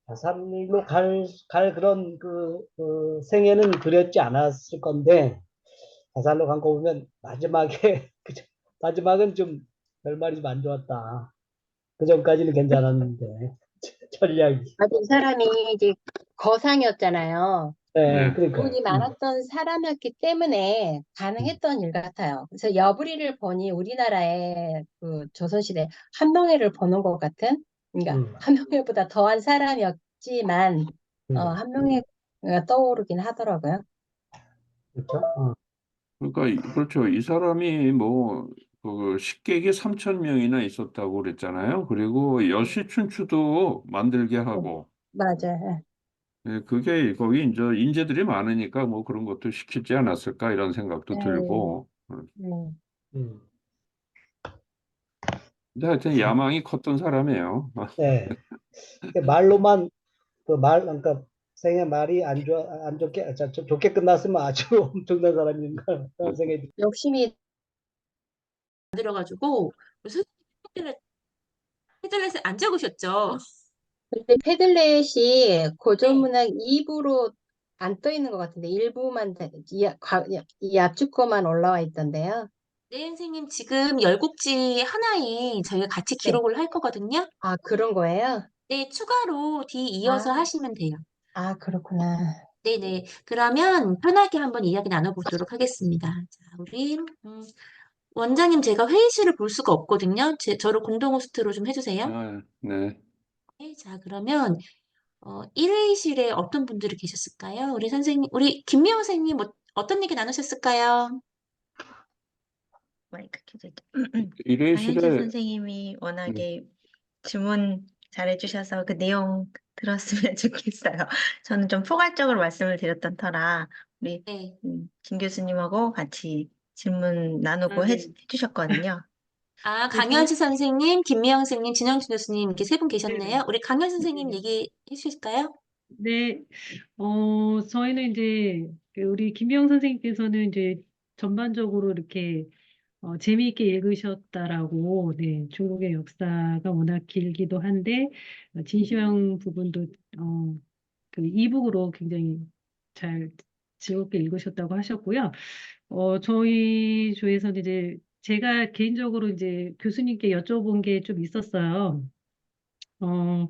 자살로 갈 그런 그 생애는 그렸지 않았을 건데 자살로 간 거 보면 마지막에 그죠? 마지막은 좀 결말이 좀 안 좋았다. 그 전까지는 괜찮았는데 전략이. 이 사람이 이제 거상이었잖아요. 네, 네, 그러니까요. 돈이 많았던 사람이었기 때문에 음, 가능했던 일 같아요. 그래서 여부리를 보니 우리나라의 그 조선시대 한명회를 보는 것 같은, 그러니까 음, 한명회보다 더한 사람이었지만, 음, 한명회가 떠오르긴 하더라고요. 그렇죠. 그러니까 그렇죠. 이 사람이 뭐그 식객이 3천 명이나 있었다고 그랬잖아요. 그리고 여시춘추도 만들게 네, 하고, 맞아요. 그게 거기 이제 인재들이 많으니까 뭐 그런 것도 시키지 않았을까 이런 생각도 네, 들고. 네. 음, 근데 하여튼 야망이 컸던 사람이에요. 네. 말로만 그러니까 생애 말이 안 좋게 좋게 끝났으면 아주 엄청난 사람인가 그런 생각이 욕심이 만들어가지고 선생님 헤들렛을 안 적으셨죠? 근데 패들렛이 네. 고전문학 2부로 안 떠 있는 것 같은데 일부만 이 앞주거만 올라와 있던데요. 네, 선생님, 지금 열국지 하나에 저희가 같이 네. 기록을 할 거거든요. 아, 그런 거예요? 네, 추가로 뒤 이어서 아, 하시면 돼요. 아, 그렇구나. 네네. 그러면 편하게 한번 이야기 나눠보도록 하겠습니다. 자, 우리, 원장님, 제가 회의실을 볼 수가 없거든요. 저를 공동 호스트로 좀 해주세요. 아, 네. 네, 자, 그러면, 1회의실에 어떤 분들이 계셨을까요? 우리 선생님, 우리 김미영 선생님, 어떤 얘기 나누셨을까요? 마이크 켜져 있다. 강현실 1회실에 선생님이 워낙에 질문 잘해주셔서 그 내용 들었으면 좋겠어요. 저는 좀 포괄적으로 말씀을 드렸던 터라 우리 네. 김 교수님하고 같이 질문 나누고 네. 해주셨거든요. 아, 그래서 강현지 선생님, 김미영 선생님, 진영준 교수님, 이렇게 세 분 계셨네요. 우리 강현 선생님 네. 얘기해 주실까요? 네, 저희는 이제 우리 김미영 선생님께서는 이제 전반적으로 이렇게 재미있게 읽으셨다라고, 네, 중국의 역사가 워낙 길기도 한데, 진시황 부분도, 그 이북으로 굉장히 잘 즐겁게 읽으셨다고 하셨고요. 저희 조에서는 이제 제가 개인적으로 이제 교수님께 여쭤본 게 좀 있었어요. 어,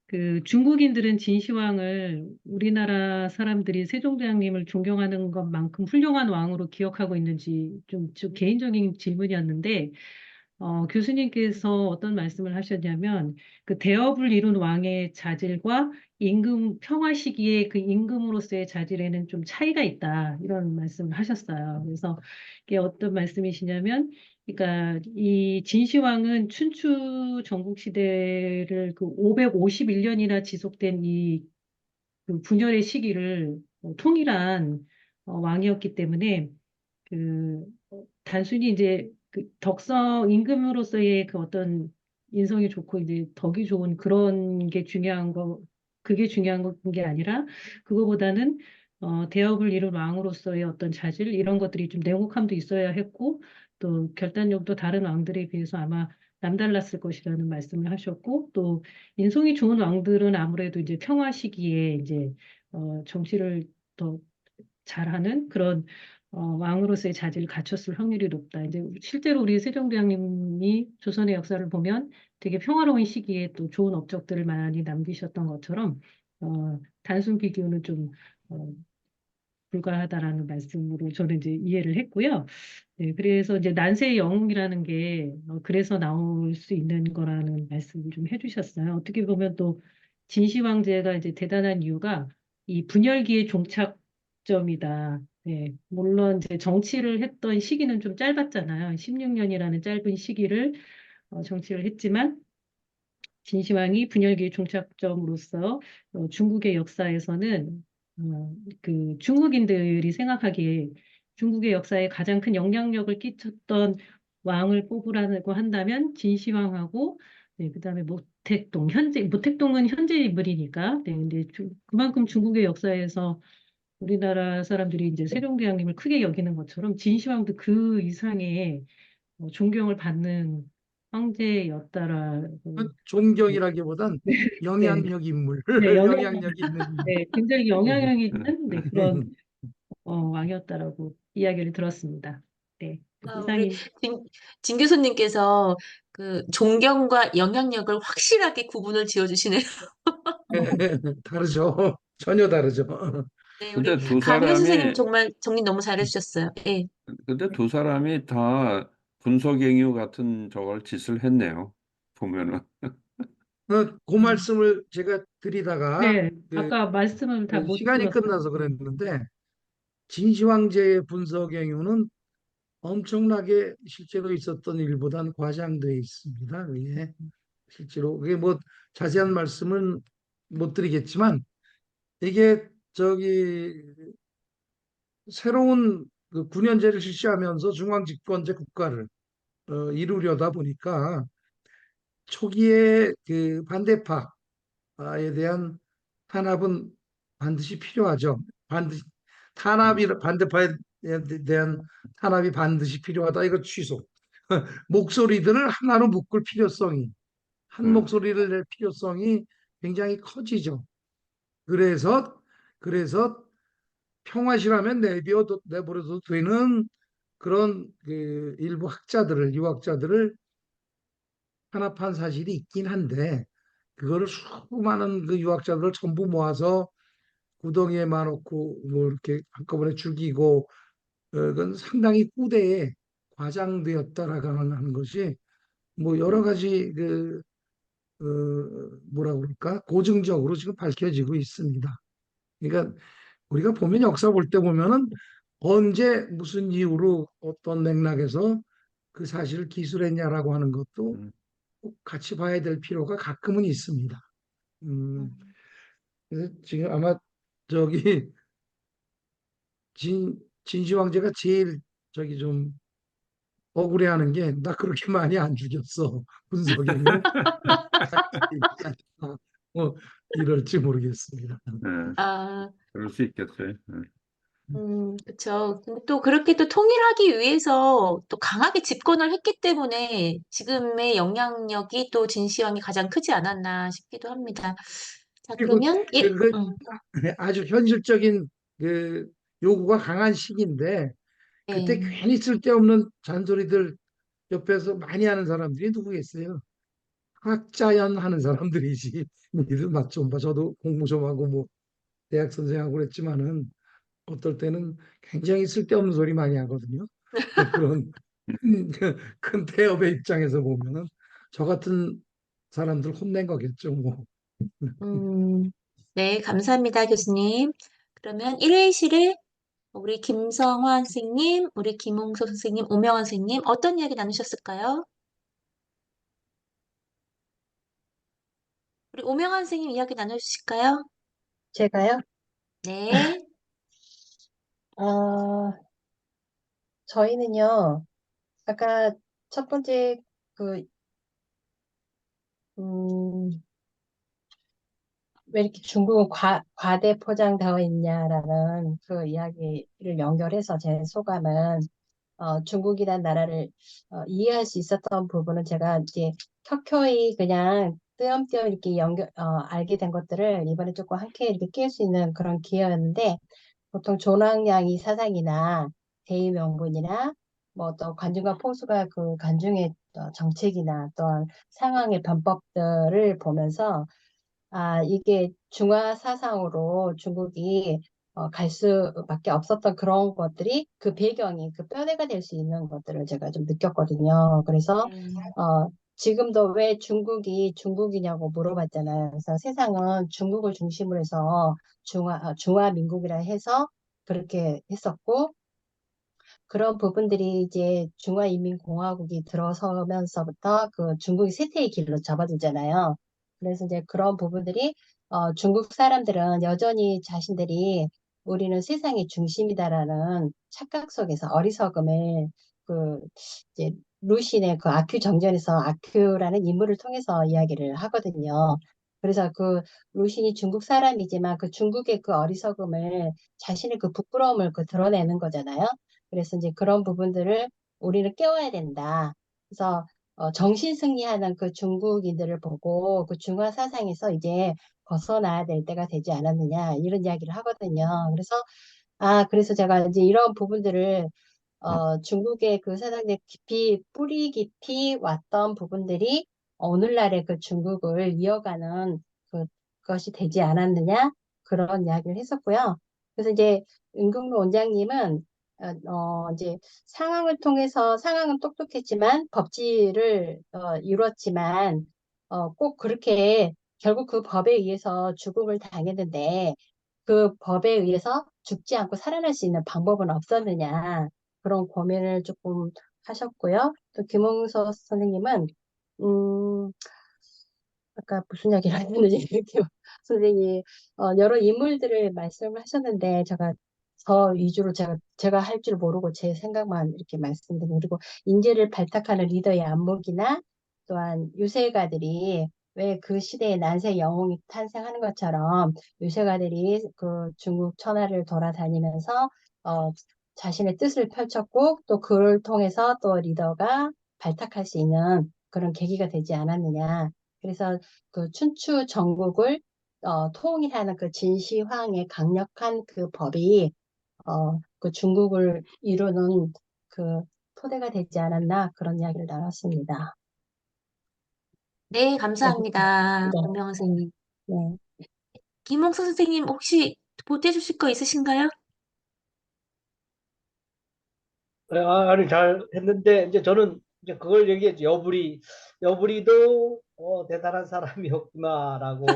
그 중국인들은 진시황을 우리나라 사람들이 세종대왕님을 존경하는 것만큼 훌륭한 왕으로 기억하고 있는지 좀 개인적인 질문이었는데, 교수님께서 어떤 말씀을 하셨냐면, 그 대업을 이룬 왕의 자질과 임금, 평화 시기에 그 임금으로서의 자질에는 좀 차이가 있다. 이런 말씀을 하셨어요. 그래서 이게 어떤 말씀이시냐면, 그러니까 이 진시황은 춘추 전국 시대를 그 551년이나 지속된 그 분열의 시기를 통일한 왕이었기 때문에 그 단순히 이제 그 덕성 임금으로서의 그 어떤 인성이 좋고 이제 덕이 좋은 그런 게 중요한 거 그게 중요한 게 아니라 그거보다는 대업을 이룬 왕으로서의 어떤 자질 이런 것들이 좀 냉혹함도 있어야 했고 또 결단력도 다른 왕들에 비해서 아마 남달랐을 것이라는 말씀을 하셨고 또 인성이 좋은 왕들은 아무래도 이제 평화 시기에 이제 정치를 더 잘하는 그런 왕으로서의 자질을 갖췄을 확률이 높다. 이제 실제로 우리 세종대왕님이 조선의 역사를 보면 되게 평화로운 시기에 또 좋은 업적들을 많이 남기셨던 것처럼 단순 비교는 좀 어, 불가하다라는 말씀으로 저는 이제 이해를 했고요. 네, 그래서 이제 난세의 영웅이라는 게 그래서 나올 수 있는 거라는 말씀을 좀 해주셨어요. 어떻게 보면 또 진시황제가 이제 대단한 이유가 이 분열기의 종착점이다. 네, 물론 이제 정치를 했던 시기는 좀 짧았잖아요. 16년이라는 짧은 시기를 정치를 했지만 진시황이 분열기의 종착점으로서 중국의 역사에서는 그 중국인들이 생각하기에 중국의 역사에 가장 큰 영향력을 끼쳤던 왕을 뽑으라고 한다면 진시황하고 네, 그다음에 모택동은 현재 인물이니까 네, 근데 그만큼 중국의 역사에서 우리나라 사람들이 이제 세종대왕님을 크게 여기는 것처럼 진시황도 그 이상의 존경을 받는 황제였다라고 존경이라기보단 네, 영향력 인물, 네, 영향력 있는 인물. 네, 굉장히 영향력이 있는 네, 그런 왕이었다라고 이야기를 들었습니다. 네, 우리 이상입니다. 진 교수님께서 그 존경과 영향력을 확실하게 구분을 지어주시네요. 다르죠. 전혀 다르죠. 네, 우리 근데 두 강현 선생님 사람이 정말 정리 너무 잘해주셨어요. 예. 근데 두 사람이 다 분석행위 같은 저걸 짓을 했네요. 보면은. 그 말씀을 제가 드리다가 네, 아까 말씀을 다 못 시간이 들었어요. 끝나서 그랬는데 진시황제의 분석행위는 엄청나게 실제로 있었던 일보다는 과장되어 있습니다. 그게 실제로 그게 뭐 자세한 말씀은 못 드리겠지만 이게 저기 새로운 그 군연제를 실시하면서 중앙집권제 국가를 이루려다 보니까 초기에 그 반대파에 대한 탄압은 반드시 필요하죠. 반드시 반대파에 대한 탄압이 반드시 필요하다. 이거 취소. 목소리들을 하나로 묶을 필요성이 한 음, 목소리를 낼 필요성이 굉장히 커지죠. 그래서 평화시라면 내버려도 되는 그런 그 일부 학자들을 유학자들을 탄압한 사실이 있긴 한데 그거를 수많은 그 유학자들을 전부 모아서 구덩이에 마놓고 뭐 이렇게 한꺼번에 죽이고 그건 상당히 후대에 과장되었다라고 하는 것이 뭐 여러 가지 그 뭐라 그럴까 고증적으로 지금 밝혀지고 있습니다. 그러니까 우리가 보면 역사 볼 때 보면은 언제 무슨 이유로 어떤 맥락에서 그 사실을 기술했냐라고 하는 것도 음, 꼭 같이 봐야 될 필요가 가끔은 있습니다. 음, 그래서 지금 아마 저기 진시 황제가 제일 저기 좀 억울해하는 게 나 그렇게 많이 안 죽였어 분석에는 뭐 이럴지 모르겠습니다. 네, 아, 그럴 수 있겠어요. 네. 그쵸. 근데 또 그렇게 또 통일하기 위해서 또 강하게 집권을 했기 때문에 지금의 영향력이 또 진시황이 가장 크지 않았나 싶기도 합니다. 자, 그리고 그러면, 그 아주 현실적인 그 요구가 강한 시기인데 그때 네. 괜히 쓸데없는 잔소리들 옆에서 많이 하는 사람들이 누구겠어요? 학자연 하는 사람들이지. 니들 맛 좀 봐. 저도 공부 좀 하고 뭐 대학 선생하고 그랬지만은 어떨 때는 굉장히 쓸데없는 소리 많이 하거든요. 그런 큰 태업의 입장에서 보면은 저 같은 사람들 혼낸 거겠죠, 뭐. 음, 네, 감사합니다, 교수님. 그러면 1회실에 우리 김성환 선생님, 우리 김홍석 선생님, 오명환 선생님, 어떤 이야기 나누셨을까요? 우리 오명환 선생님 이야기 나눠주실까요? 제가요? 네, 어, 저희는요, 아까 첫 번째 그, 음, 왜 이렇게 중국은 과대 포장되어 있냐라는 그 이야기를 연결해서 제 소감은 중국이란 나라를 이해할 수 있었던 부분은 제가 이제 켜켜이 그냥 띄엄띄엄 이렇게 알게 된 것들을 이번에 조금 함께 이렇게 낄 수 있는 그런 기회였는데 보통 존왕양이 사상이나 대의명분이나 뭐 또 관중과 포수가 그 관중의 정책이나 또한 상황의 변법들을 보면서 이게 중화 사상으로 중국이 갈 수밖에 없었던 그런 것들이 그 배경이 그 뼈대가 될 수 있는 것들을 제가 좀 느꼈거든요. 그래서 네, 지금도 왜 중국이 중국이냐고 물어봤잖아요. 그래서 세상은 중국을 중심으로 해서 중화민국이라 해서 그렇게 했었고 그런 부분들이 이제 중화인민공화국이 들어서면서부터 그 중국이 쇠퇴의 길로 접어들잖아요. 그래서 이제 그런 부분들이 중국 사람들은 여전히 자신들이 우리는 세상의 중심이다라는 착각 속에서 어리석음을 그 이제 루신의 그 아큐 정전에서 아큐라는 인물을 통해서 이야기를 하거든요. 그래서 그 루신이 중국 사람이지만 그 중국의 그 어리석음을 자신의 그 부끄러움을 그 드러내는 거잖아요. 그래서 이제 그런 부분들을 우리는 깨워야 된다. 그래서 정신 승리하는 그 중국인들을 보고 그 중화 사상에서 이제 벗어나야 될 때가 되지 않았느냐 이런 이야기를 하거든요. 그래서 제가 이제 이런 부분들을 중국의 그 사상에 깊이 뿌리 깊이 왔던 부분들이 오늘날의 그 중국을 이어가는 그것이 되지 않았느냐 그런 이야기를 했었고요. 그래서 이제 은경로 원장님은 이제 상황을 통해서 상황은 똑똑했지만 법치를 이뤘지만 꼭 그렇게 결국 그 법에 의해서 죽음을 당했는데 그 법에 의해서 죽지 않고 살아날 수 있는 방법은 없었느냐 그런 고민을 조금 하셨고요. 또 김홍서 선생님은 음, 아까 무슨 이야기를 하셨는지 김 선생님이 여러 인물들을 말씀을 하셨는데 저 위주로 제가 할 줄 모르고 제 생각만 이렇게 말씀드리고 그리고 인재를 발탁하는 리더의 안목이나 또한 유세가들이 왜 그 시대에 난세 영웅이 탄생하는 것처럼 유세가들이 그 중국 천하를 돌아다니면서 어, 자신의 뜻을 펼쳤고 또 그를 통해서 또 리더가 발탁할 수 있는 그런 계기가 되지 않았느냐. 그래서 그 춘추 전국을 통일하는 그 진시황의 강력한 그 법이 그 중국을 이루는 그 토대가 되지 않았나 그런 이야기를 나눴습니다. 네, 네, 감사합니다. 네, 권명원 선생님. 네. 김홍수 선생님 혹시 보태주실 거 있으신가요? 아니, 잘 했는데, 이제 저는 이제 그걸 얘기했죠. 여부리도 대단한 사람이었구나라고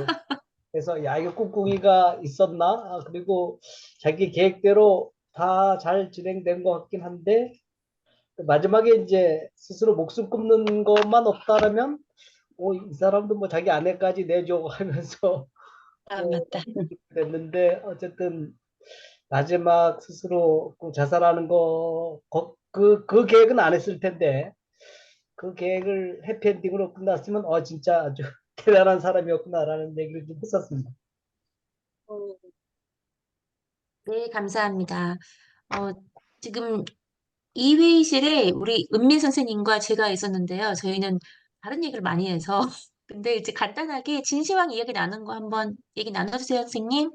해서, 야, 이거 꿍꿍이가 있었나? 그리고 자기 계획대로 다 잘 진행된 것 같긴 한데, 마지막에 이제 스스로 목숨 끊는 것만 없다라면, 이 사람도 뭐 자기 아내까지 내줘 하면서 아, 뭐 맞다. 됐는데, 어쨌든 마지막 스스로 그 자살하는 그 계획은 안 했을 텐데, 그 계획을 해피엔딩으로 끝났으면, 진짜 아주 대단한 사람이었구나라는 얘기를 좀 했었습니다. 네, 감사합니다. 어, 지금 이 회의실에 우리 은민 선생님과 제가 있었는데요. 저희는 다른 얘기를 많이 해서. 근데 이제 간단하게 진시황 이야기 나눈 거 한번 얘기 나눠주세요, 선생님.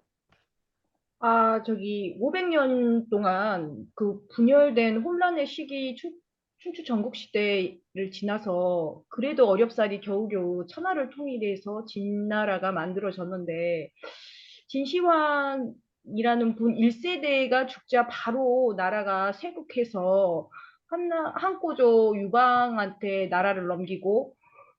저기 500년 동안 그 분열된 혼란의 시기 춘추 전국 시대를 지나서 그래도 어렵사리 겨우겨우 천하를 통일해서 진나라가 만들어졌는데 진시황이라는 분 1세대가 죽자 바로 나라가 쇄국해서 한꼬조 유방한테 나라를 넘기고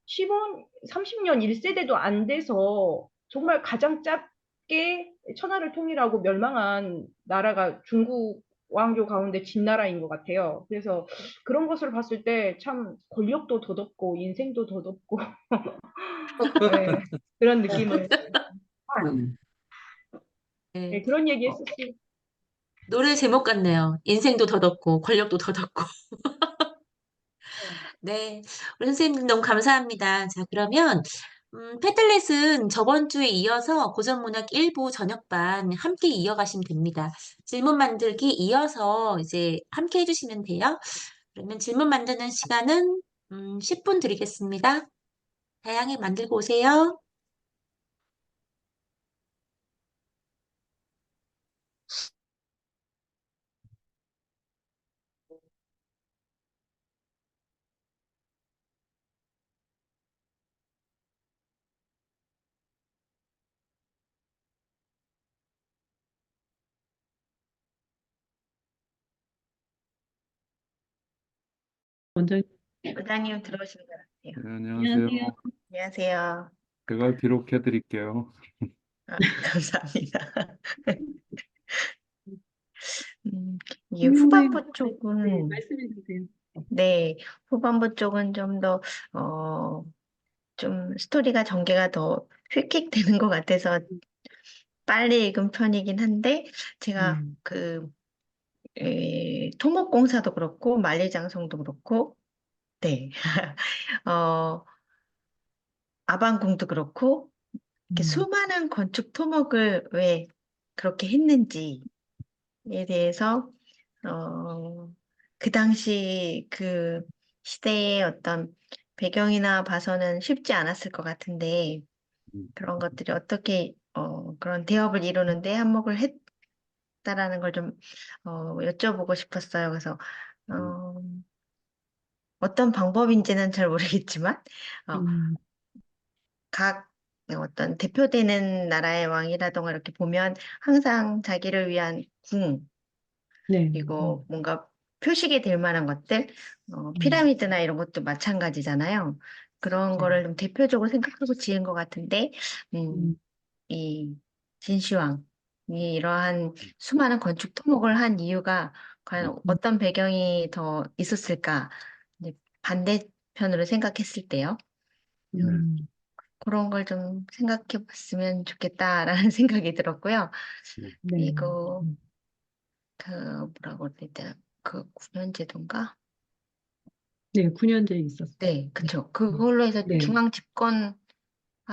10원, 30년 1세대도 안 돼서 정말 가장 짧게 천하를 통일하고 멸망한 나라가 중국 왕조 가운데 진나라인 것 같아요. 그래서 그런 것을 봤을 때 참 권력도 덧없고 인생도 덧없고 네, 그런 느낌을 네, 네, 그런 얘기 어, 했었어요. 노래 제목 같네요. 인생도 덧없고 권력도 덧없고. 네, 우리 선생님 너무 감사합니다. 자, 그러면 패들렛은 저번 주에 이어서 고전문학 1부 저녁반 함께 이어가시면 됩니다. 질문 만들기 이어서 이제 함께 해주시면 돼요. 그러면 질문 만드는 시간은 10분 드리겠습니다. 다양하게 만들고 오세요. 먼저 부장님 들어오신 것 같아요. 네, 안녕하세요. 안녕하세요. 안녕하세요. 제가 기록해 드릴게요. 감사합니다. 이게 김용민 후반부 네, 쪽은, 말씀해 주세요. 네, 후반부 쪽은 좀 더, 좀 스토리가 전개가 더 휙휙 되는 것 같아서 빨리 읽은 편이긴 한데, 제가 토목공사도 그렇고, 만리장성도 그렇고, 네, 어, 아방궁도 그렇고, 이렇게 수많은 건축 토목을 왜 그렇게 했는지에 대해서, 어, 그 당시 그 시대의 어떤 배경이나 봐서는 쉽지 않았을 것 같은데, 그런 것들이 어떻게, 그런 대업을 이루는데 한몫을 했다라는 걸 좀, 여쭤보고 싶었어요. 그래서, 어, 어떤 방법인지는 잘 모르겠지만, 어, 음, 각 어떤 대표되는 나라의 왕이라던가 이렇게 보면 항상 자기를 위한 궁, 네. 그리고 뭔가 표식이 될 만한 것들, 음, 피라미드나 이런 것도 마찬가지잖아요. 그런 네. 거를 좀 대표적으로 생각하고 지은 것 같은데, 음, 이 진시황이 이러한 수많은 건축 토목을 한 이유가 과연 어떤 배경이 더 있었을까? 이제 반대편으로 생각했을 때요. 음, 음, 그런 걸 좀 생각해 봤으면 좋겠다라는 생각이 들었고요. 네. 그리고 그 뭐라고 그래야 되나? 그 구면제도인가? 네, 9년째 있었어요. 네, 네. 그쵸. 그걸로 해서 네. 중앙 집권화를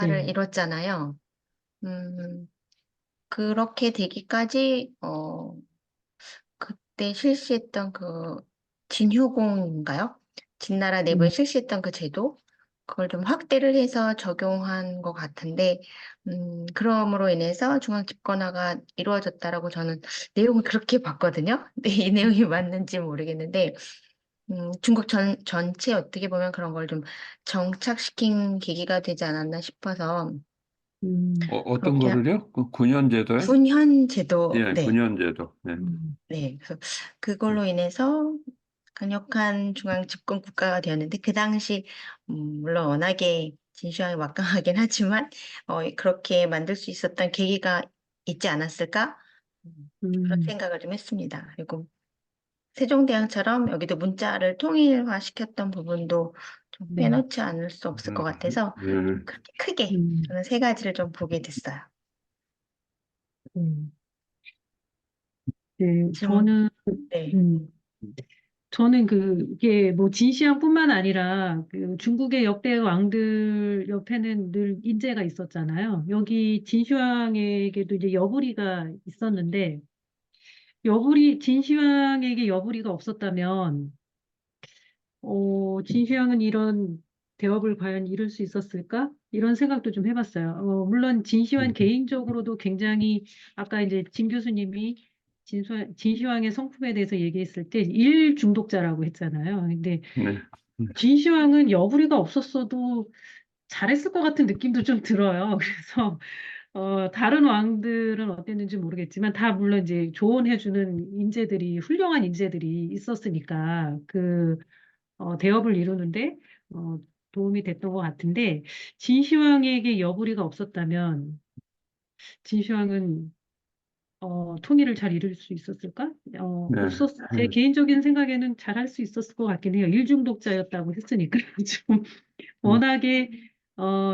네. 이뤘잖아요. 그렇게 되기까지 그때 실시했던 그 진효공인가요? 진나라 내부에 음, 실시했던 그 제도, 그걸 좀 확대를 해서 적용한 것 같은데, 그럼으로 인해서 중앙 집권화가 이루어졌다라고 저는 내용을 그렇게 봤거든요. 근데 이 내용이 맞는지 모르겠는데, 중국 전체 어떻게 보면 그런 걸 좀 정착시킨 계기가 되지 않았나 싶어서, 어떤 그렇게 거를요? 그 9년 제도요? 군현 제도, 예, 네. 9년 제도. 네. 네, 그래서 그걸로 인해서 강력한 중앙 집권 국가가 되었는데 그 당시 물론 워낙에 진시황이 막강하긴 하지만 그렇게 만들 수 있었던 계기가 있지 않았을까? 그런 음, 생각을 좀 했습니다. 그리고 세종대왕처럼 여기도 문자를 통일화시켰던 부분도 좀 네. 빼놓지 않을 수 없을 것 음, 같아서 음, 그렇게 크게 음, 저는 세 가지를 좀 보게 됐어요. 음. 네, 질문, 네. 음, 저는 그게 뭐 진시황뿐만 아니라 그 중국의 역대 왕들 옆에는 늘 인재가 있었잖아요. 여기 진시황에게도 이제 여부리가 있었는데 진시황에게 여부리가 없었다면 진시황은 이런 대업을 과연 이룰 수 있었을까? 이런 생각도 좀 해봤어요. 물론 진시황 개인적으로도 굉장히 아까 이제 진 교수님이 진시황의 성품에 대해서 얘기했을 때 일 중독자라고 했잖아요. 근데 네. 진시황은 여부리가 없었어도 잘했을 것 같은 느낌도 좀 들어요. 그래서 다른 왕들은 어땠는지 모르겠지만 다 물론 이제 조언해주는 훌륭한 인재들이 있었으니까 대업을 이루는데 어, 도움이 됐던 것 같은데 진시황에게 여부리가 없었다면 진시황은 통일을 잘 이룰 수 있었을까? 네. 제 개인적인 생각에는 잘할 수 있었을 것 같긴 해요. 일중독자였다고 했으니까 좀 음, 워낙에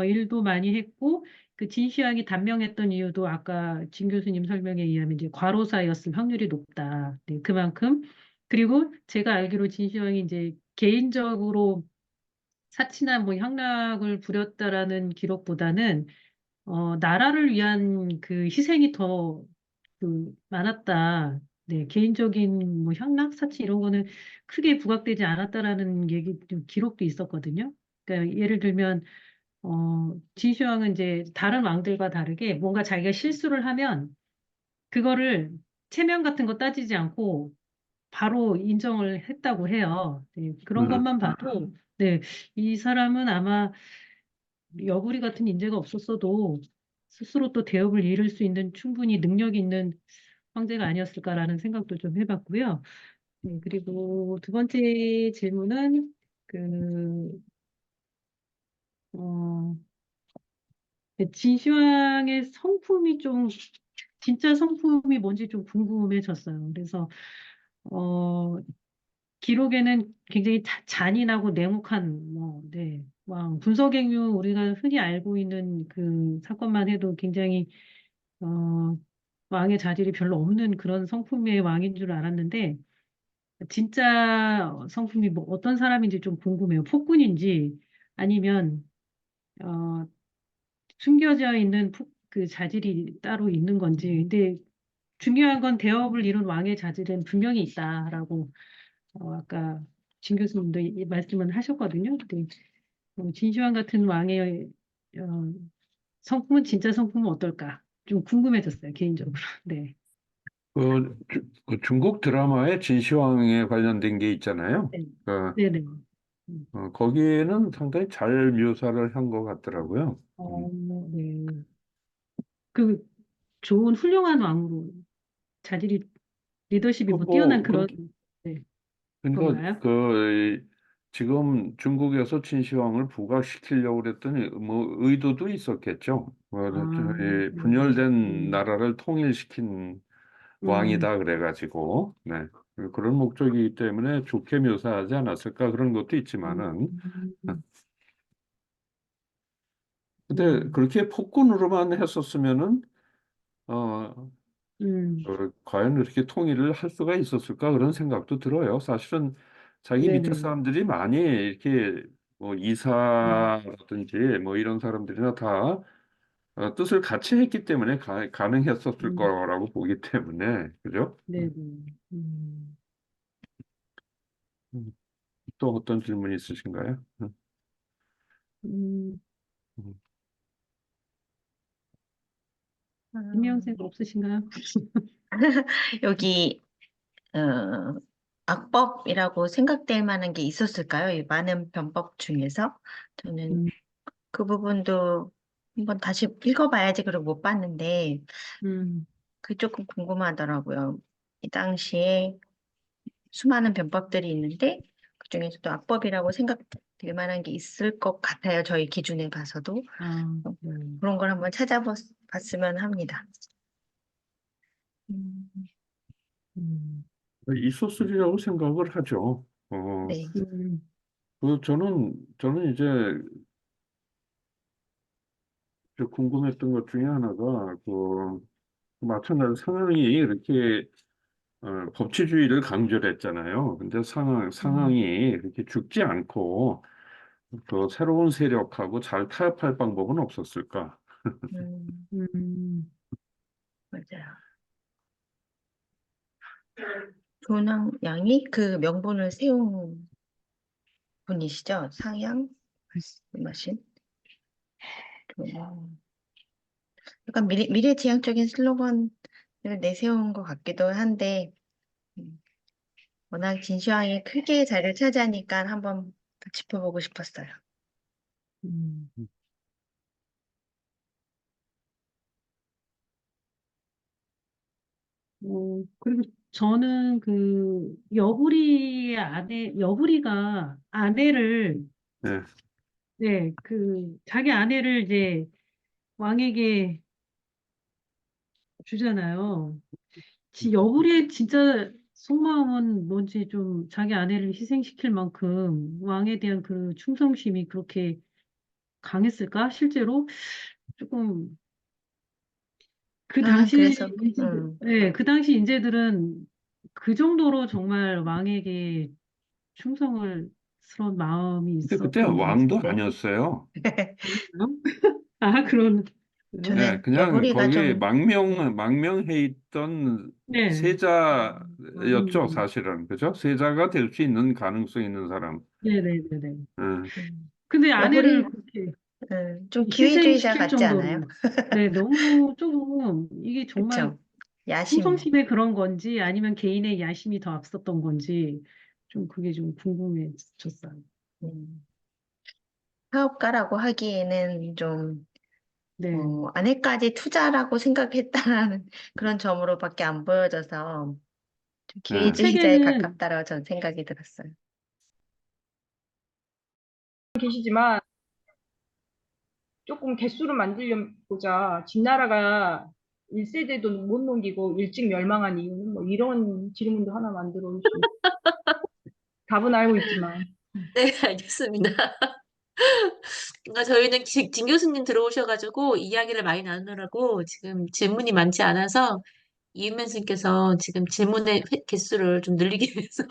일도 많이 했고 그 진시황이 단명했던 이유도 아까 진 교수님 설명에 의하면 이제 과로사였을 확률이 높다. 네, 그만큼 그리고 제가 알기로 진시황이 이제 개인적으로 사치나 뭐 향락을 부렸다라는 기록보다는 나라를 위한 그 희생이 더 많았다. 네, 개인적인 뭐 향락, 사치 이런 거는 크게 부각되지 않았다라는 기록도 있었거든요. 그러니까 예를 들면 진시황은 이제 다른 왕들과 다르게 뭔가 자기가 실수를 하면 그거를 체면 같은 거 따지지 않고 바로 인정을 했다고 해요. 네, 그런 음, 것만 봐도 네, 이 사람은 아마 여부리 같은 인재가 없었어도 스스로 또 대업을 이룰 수 있는 충분히 능력 있는 황제가 아니었을까라는 생각도 좀 해봤고요. 그리고 두 번째 질문은 그 어, 진시황의 성품이 진짜 성품이 뭔지 좀 궁금해졌어요. 그래서 어, 기록에는 굉장히 잔인하고 냉혹한 네, 군석행유 우리가 흔히 알고 있는 그 사건만 해도 굉장히 어, 왕의 자질이 별로 없는 그런 성품의 왕인 줄 알았는데 진짜 성품이 뭐 어떤 사람인지 좀 궁금해요. 폭군인지 아니면 어, 숨겨져 있는 그 자질이 따로 있는 건지. 근데 중요한 건 대업을 이룬 왕의 자질은 분명히 있다라고 아까 진 교수님도 이 말씀을 하셨거든요. 근데 진시황 같은 왕의 어, 진짜 성품은 어떨까? 좀 궁금해졌어요, 개인적으로. 네. 그 중국 드라마에 진시황에 관련된 게 있잖아요. 네. 그, 네네. 음. 거기에는 상당히 잘 묘사를 한 것 같더라고요. 네. 그 좋은 훌륭한 왕으로 자질이 리더십이 뭐 뛰어난 그런 네, 그러니까 건가요? 지금 중국에서 진시황을 부각시키려고 그랬더니 뭐 의도도 있었겠죠. 네. 분열된 나라를 통일시킨 음, 왕이다 그래가지고 네. 그런 목적이기 때문에 좋게 묘사하지 않았을까 그런 것도 있지만은 음, 근데 음, 그렇게 폭군으로만 했었으면은 어, 음, 과연 이렇게 통일을 할 수가 있었을까 그런 생각도 들어요. 사실은 자기 밑에 네네. 사람들이 많이 이렇게 뭐 음, 이사라든지 뭐 이런 사람들이나 다 뜻을 같이 했기 때문에 가능했었을 음, 거라고 보기 때문에 그죠? 네네. 음. 음. 또 어떤 질문이 있으신가요? 음, 음, 김영생 없으신가요? 여기 악법이라고 생각될 만한 게 있었을까요? 이 많은 변법 중에서 저는 음, 그 부분도 한번 다시 읽어봐야지 그러고 못 봤는데 음, 그게 조금 궁금하더라고요. 이 당시에 수많은 변법들이 있는데 그중에서도 악법이라고 생각될 만한 게 있을 것 같아요. 저희 기준에 봐서도 아, 그런 걸 한번 찾아봤으면 합니다. 음, 음, 있었으리라고 생각을 하죠. 네. 음, 저는 이제 궁금했던 것 중에 하나가 마찬가지로 상황이 이렇게 법치주의를 강조를 했잖아요. 근데 상황이 이렇게 죽지 않고 새로운 세력하고 잘 타협할 방법은 없었을까? 음, 음, 맞아요. 조낭 양이 그 명분을 세운 분이시죠? 상향 말씀하신. 약간 미래지향적인 슬로건을 내세운 것 같기도 한데 음, 워낙 진시황이 크게 자리를 차지하니까 한번 더 짚어보고 싶었어요. 음. 그리고 저는 여부리가 아내를, 네. 네, 자기 아내를 이제 왕에게 주잖아요. 여부리의 진짜 속마음은 뭔지 좀 자기 아내를 희생시킬 만큼 왕에 대한 그 충성심이 그렇게 강했을까? 실제로 조금 그 당시 그래서 네, 그 당시 인재들은 그 정도로 정말 왕에게 충성을 스러운 마음이 근데 그때 있었던 것 왕도 같은데. 아니었어요. 그런가요? 아, 네, 저는 그냥 여부리가 거기 좀 망명해 있던 네. 세자였죠, 음, 사실은. 그죠? 세자가 될 수 있는 가능성 있는 사람. 네네네네. 음, 근데 아내를 여부리 그렇게 좀 기회주의자 희생시킬 같지 않아요? 정도로, 네, 너무 조금, 이게 정말 그쵸? 야심. 충성심의 그런 건지 아니면 개인의 야심이 더 앞섰던 건지 좀 그게 좀 궁금해졌어요. 음, 사업가라고 하기에는 좀 네. 아내까지 투자라고 생각했다는 그런 점으로밖에 안 보여져서 좀 네. 기회주의자에 책에는, 가깝다라고 저는 생각이 들었어요. 계시지만 조금 개수를 만들려보자. 진나라가 1세대도 못 넘기고 일찍 멸망한 이유는 뭐 이런 질문도 하나 만들어 올 수 있고. 답은 알고 있지만. 네, 알겠습니다. 저희는 진 교수님 들어오셔가지고 이야기를 많이 나누느라고 지금 질문이 많지 않아서 이은면 선생님께서 지금 질문의 개수를 좀 늘리기 위해서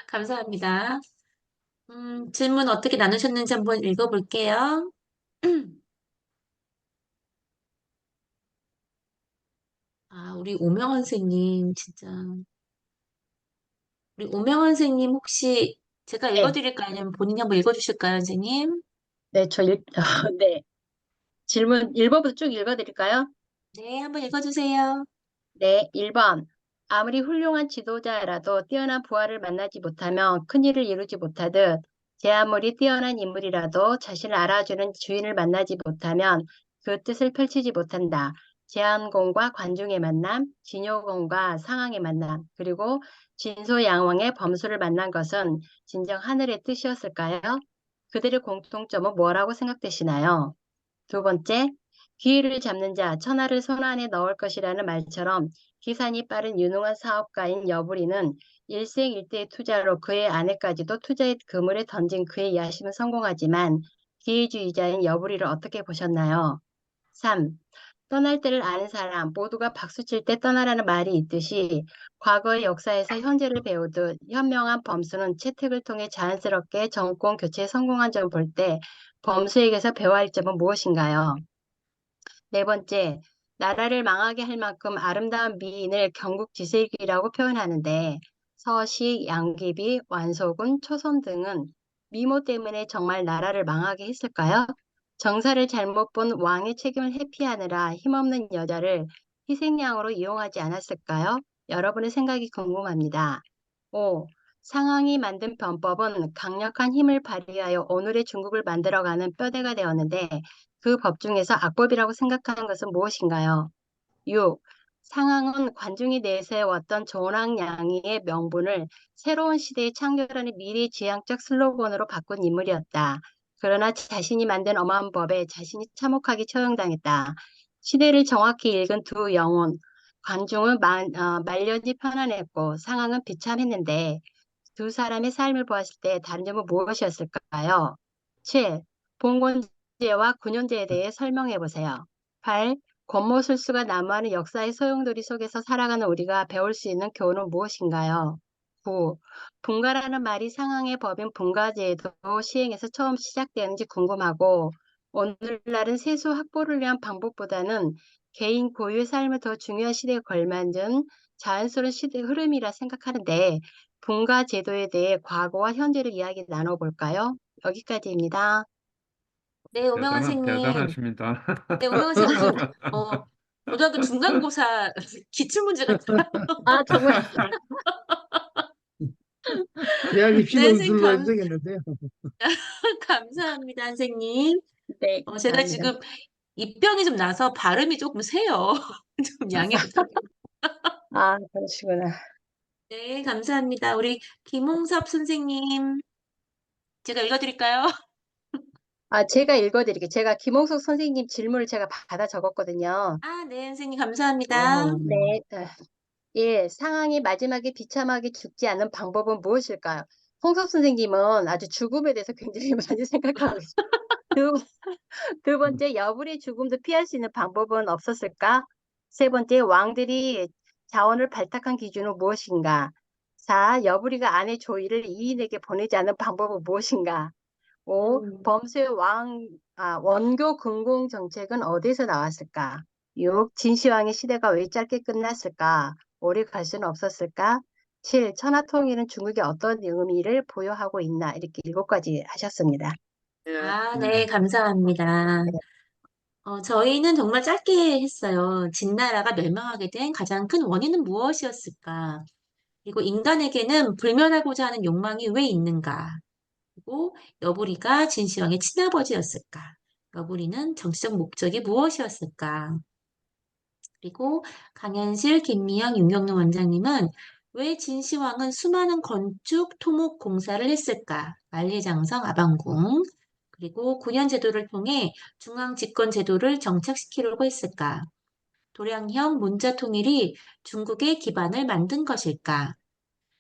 감사합니다. 질문 어떻게 나누셨는지 한번 읽어볼게요. 아, 우리 오명환 선생님, 진짜. 우리 오명환 선생님 혹시 제가 네, 읽어드릴까요? 아니면 본인이 한번 읽어주실까요, 선생님? 네, 네. 질문 1번부터 쭉 읽어드릴까요? 네, 한번 읽어주세요. 네, 1번. 아무리 훌륭한 지도자라도 뛰어난 부하를 만나지 못하면 큰일을 이루지 못하듯 제 아무리 뛰어난 인물이라도 자신을 알아주는 주인을 만나지 못하면 그 뜻을 펼치지 못한다. 제한공과 관중의 만남, 진효공과 상황의 만남, 그리고 진소양왕의 범수를 만난 것은 진정 하늘의 뜻이었을까요? 그들의 공통점은 뭐라고 생각되시나요? 두 번째, 기회를 잡는 자, 천하를 손 안에 넣을 것이라는 말처럼 기산이 빠른 유능한 사업가인 여부리는 일생일대의 투자로 그의 아내까지도 투자의 그물에 던진 그의 야심은 성공하지만 기회주의자인 여부리를 어떻게 보셨나요? 3. 떠날 때를 아는 사람, 모두가 박수칠 때 떠나라는 말이 있듯이 과거의 역사에서 현재를 배우듯 현명한 범수는 채택을 통해 자연스럽게 정권 교체에 성공한 점을 볼 때 범수에게서 배워야 할 점은 무엇인가요? 네 번째, 나라를 망하게 할 만큼 아름다운 미인을 경국지색이라고 표현하는데 서시, 양귀비, 완소군, 초선 등은 미모 때문에 정말 나라를 망하게 했을까요? 정사를 잘못 본 왕의 책임을 회피하느라 힘없는 여자를 희생양으로 이용하지 않았을까요? 여러분의 생각이 궁금합니다. 5. 상황이 만든 변법은 강력한 힘을 발휘하여 오늘의 중국을 만들어가는 뼈대가 되었는데 그 법 중에서 악법이라고 생각하는 것은 무엇인가요? 6. 상황은 관중이 내세웠던 존왕양이의 명분을 새로운 시대의 창조라는 미래지향적 슬로건으로 바꾼 인물이었다. 그러나 자신이 만든 엄한 법에 자신이 참혹하게 처형당했다. 시대를 정확히 읽은 두 영혼, 관중은 말년이 편안했고 상황은 비참했는데 두 사람의 삶을 보았을 때 다른 점은 무엇이었을까요? 7. 봉건제와 군ion제에 대해 설명해 보세요. 8. 권모술수가 난무하는 역사의 소용돌이 속에서 살아가는 우리가 배울 수 있는 교훈은 무엇인가요? 9. 분가라는 말이 상황의 법인 분가제도 시행에서 처음 시작되었는지 궁금하고 오늘날은 세수 확보를 위한 방법보다는 개인 고유의 삶을 더 중요한 시대에 걸맞은 자연스러운 시대 흐름이라 생각하는데 분가 제도에 대해 과거와 현재를 이야기 나눠볼까요? 여기까지입니다. 네, 오명환 선생님. 대단하십니다. 네, 오명환 선생님 무슨 고등학교 중간고사 기출문제 같아요. 아, 정말 대학 입시 네, 선생님 논술로 해도 되겠는데요. 감사합니다, 선생님. 네, 제가 감사합니다. 지금 입병이 좀 나서 발음이 조금 세요. 좀 양해 부탁드립니다. 아, 그러시구나. 네, 감사합니다. 우리 김홍섭 선생님, 제가 읽어드릴까요? 아, 제가 읽어드릴게요. 제가 김홍석 선생님 질문을 제가 받아 적었거든요. 아, 네, 선생님 감사합니다. 네, 예, 상황이 마지막에 비참하게 죽지 않는 방법은 무엇일까요? 홍석 선생님은 아주 죽음에 대해서 굉장히 많이 생각하고 있어요. 두, 두 번째, 여불의 죽음도 피할 수 있는 방법은 없었을까? 세 번째, 왕들이 자원을 발탁한 기준은 무엇인가? 4. 여부리가 아내 조이를 이인에게 보내지 않는 방법은 무엇인가? 5. 범수의 원교 근공 정책은 어디서 나왔을까? 6. 진시황의 시대가 왜 짧게 끝났을까? 오래 갈 수는 없었을까? 7. 천하통일은 중국에 어떤 의미를 부여하고 있나? 이렇게 7가지 하셨습니다. 아, 네, 감사합니다. 네. 저희는 정말 짧게 했어요. 진나라가 멸망하게 된 가장 큰 원인은 무엇이었을까? 그리고 인간에게는 불멸하고자 하는 욕망이 왜 있는가? 그리고 여부리가 진시황의 친아버지였을까? 여부리는 정치적 목적이 무엇이었을까? 그리고 강현실, 김미영, 윤경록 원장님은 왜 진시황은 수많은 건축, 토목 공사를 했을까? 만리장성, 아방궁. 그리고 군현제도를 통해 중앙집권제도를 정착시키려고 했을까? 도량형 문자통일이 중국의 기반을 만든 것일까?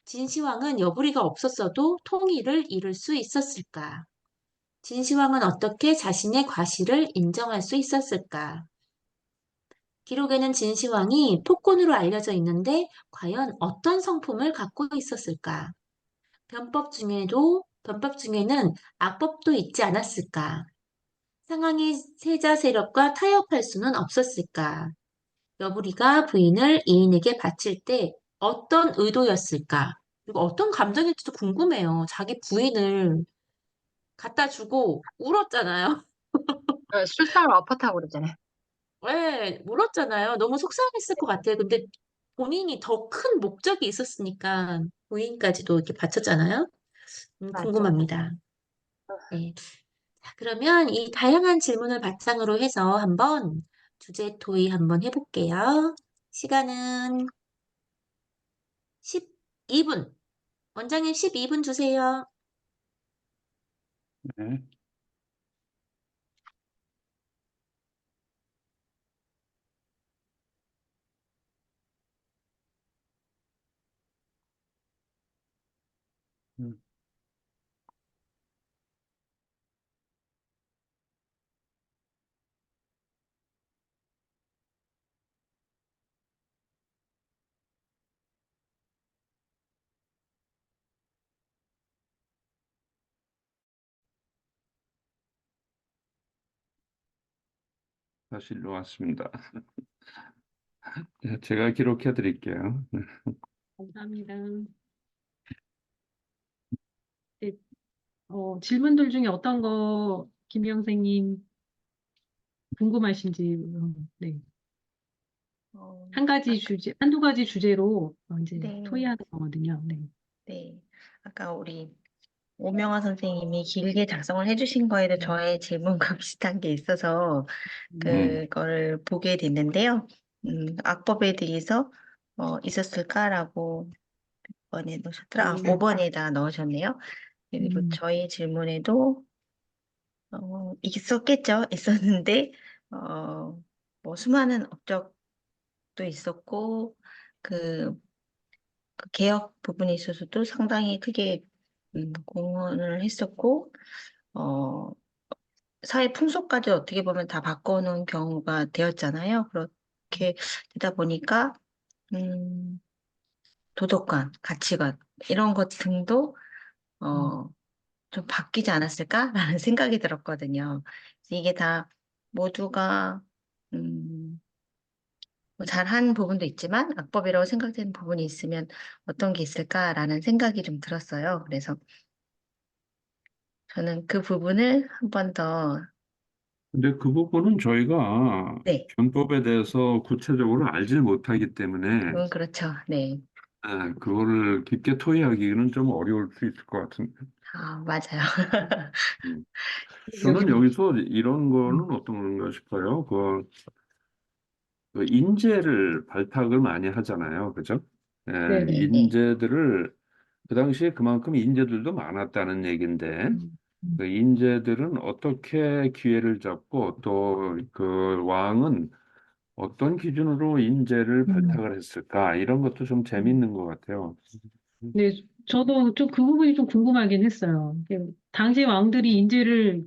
진시황은 여부리가 없었어도 통일을 이룰 수 있었을까? 진시황은 어떻게 자신의 과실을 인정할 수 있었을까? 기록에는 진시황이 폭군으로 알려져 있는데 과연 어떤 성품을 갖고 있었을까? 변법 중에는 악법도 있지 않았을까? 상황이 세자 세력과 타협할 수는 없었을까? 여부리가 부인을 이인에게 바칠 때 어떤 의도였을까? 그리고 어떤 감정일지도 궁금해요. 자기 부인을 갖다 주고 울었잖아요. 술상을 엎었다고 그러잖아요. 왜 울었잖아요. 너무 속상했을 것 같아요. 근데 본인이 더 큰 목적이 있었으니까 부인까지도 이렇게 바쳤잖아요. 맞죠. 궁금합니다. 네. 자, 그러면 이 다양한 질문을 바탕으로 해서 한번 주제 토의 한번 해볼게요. 시간은 12분. 원장님 12분 주세요. 네. 음, 다시 일로 왔습니다. 제가 기록해 드릴게요. 감사합니다. 네, 질문들 중에 어떤 거 김영 선생님 궁금하신지, 네. 어, 한 가지 아까, 주제, 한두 가지 주제로 이제 네, 토의하는 거거든요. 네. 네. 아까 우리 오명화 선생님이 길게 작성을 해주신 거에도 저의 질문과 비슷한 게 있어서 음, 그거를 보게 됐는데요. 악법에 대해서 있었을까라고 5번에 넣으셨더라. 아, 음, 5번에다 넣으셨네요. 그리고 음, 저희 질문에도 있었겠죠. 있었는데 뭐 수많은 업적도 있었고 그, 그 개혁 부분에 있어서도 상당히 크게 공헌을 했었고 어, 사회 풍속까지 어떻게 보면 다 바꿔놓은 경우가 되었잖아요. 그렇게 되다 보니까 음, 도덕관, 가치관 이런 것 등도 음, 어, 좀 바뀌지 않았을까라는 생각이 들었거든요. 이게 다 모두가 음, 뭐 잘한 부분도 있지만 악법이라고 생각되는 부분이 있으면 어떤 게 있을까라는 생각이 좀 들었어요. 그래서 저는 그 부분을 한 번 더, 근데 그 부분은 저희가 네, 변법에 대해서 구체적으로 알질 못하기 때문에 그건 그렇죠. 네. 그거를 깊게 토의하기는 좀 어려울 수 있을 것 같은데. 아, 맞아요. 음. 저는 여기, 여기서 이런 음, 거는 어떤가 싶어요. 그 인재를 발탁을 많이 하잖아요. 그죠? 네네, 네. 인재들을 그 당시에 그만큼 인재들도 많았다는 얘긴데 음, 음, 그 인재들은 어떻게 기회를 잡고 또 그 왕은 어떤 기준으로 인재를 음, 발탁을 했을까? 이런 것도 좀 음. 재밌는 것 같아요. 네, 저도 좀 그 부분이 좀 궁금하긴 했어요. 당시 왕들이 인재를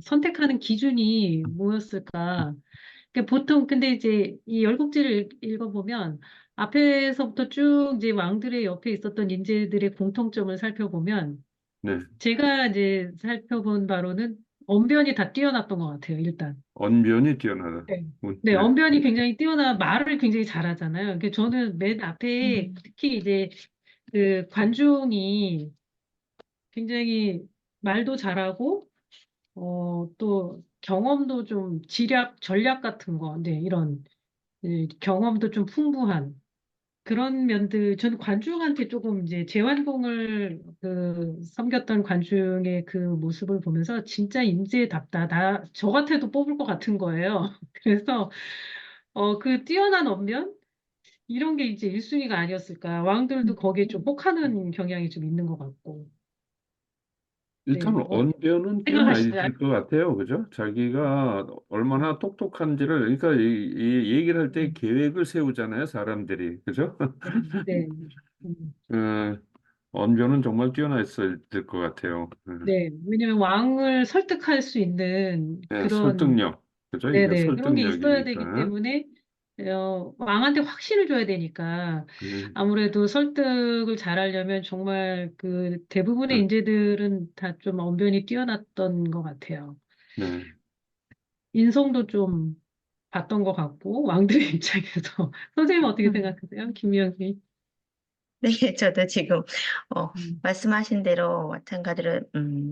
선택하는 기준이 뭐였을까? 보통 근데 이제 이 열국지를 읽어보면 앞에서부터 쭉 이제 왕들의 옆에 있었던 인재들의 공통점을 살펴보면 네, 제가 이제 살펴본 바로는 언변이 다 뛰어났던 것 같아요, 일단. 언변이 뛰어나다. 네. 네, 네, 언변이 굉장히 뛰어나 말을 굉장히 잘하잖아요. 저는 맨 앞에 특히 이제 그 관중이 굉장히 말도 잘하고 또 경험도 좀 전략 같은 거, 네, 이런 경험도 좀 풍부한 그런 면들, 저는 관중한테 조금 이제 제완공을 섬겼던 관중의 그 모습을 보면서 진짜 인재답다. 저 같아도 뽑을 것 같은 거예요. 그래서 그 뛰어난 언변? 이런 게 이제 1순위가 아니었을까. 왕들도 거기에 좀 혹하는 경향이 좀 있는 것 같고. 네, 일단 언변은 뛰어나 생각하시나요? 있을 것 같아요. 그죠? 자기가 얼마나 똑똑한지를, 그러니까 이 얘기를 할 때 음, 계획을 세우잖아요, 사람들이. 그죠? 네. 음, 어, 언변은 정말 뛰어나 있어야 될 것 같아요. 네. 왜냐면 왕을 설득할 수 있는 네, 그런, 설득력. 그죠? 이게 네네. 그런 게 있어야 되기 설득력이니까. 때문에, 왕한테 확신을 줘야 되니까, 네, 아무래도 설득을 잘하려면 정말 대부분의 네. 인재들은 다 좀 언변이 뛰어났던 것 같아요. 네. 인성도 좀 봤던 것 같고, 왕들의 입장에서. 선생님 어떻게 생각하세요? 김미영님? 네, 저도 지금 음. 말씀하신 대로 마찬가지로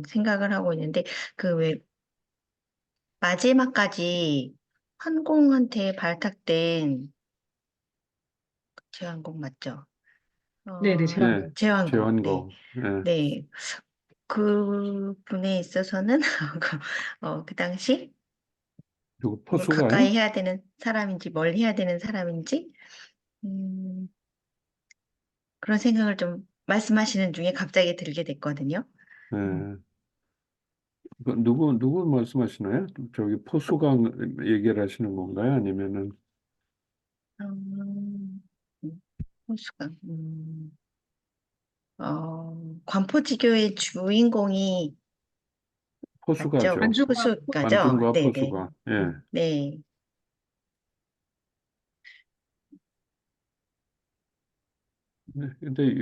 생각을 하고 있는데 그 왜 마지막까지 환공한테 발탁된 제왕국 맞죠? 네네, 제가. 네, 제왕국. 네, 제완거. 네. 네. 그 분에 있어서는 그 당시 그리고 뭘 포수가요? 가까이 해야 되는 사람인지 뭘 해야 되는 사람인지 음, 그런 생각을 좀 말씀하시는 중에 갑자기 들게 됐거든요. 음. 네. 누구 말씀하시나요? 저기 포수강 얘기를 하시는 건가요? 아니면은 음, 호수가, 관포지교의 주인공이 맞죠? 포수가죠. 관주가, 호수가죠? 관중과 네네. 포수가. 예. 네. 네, 근데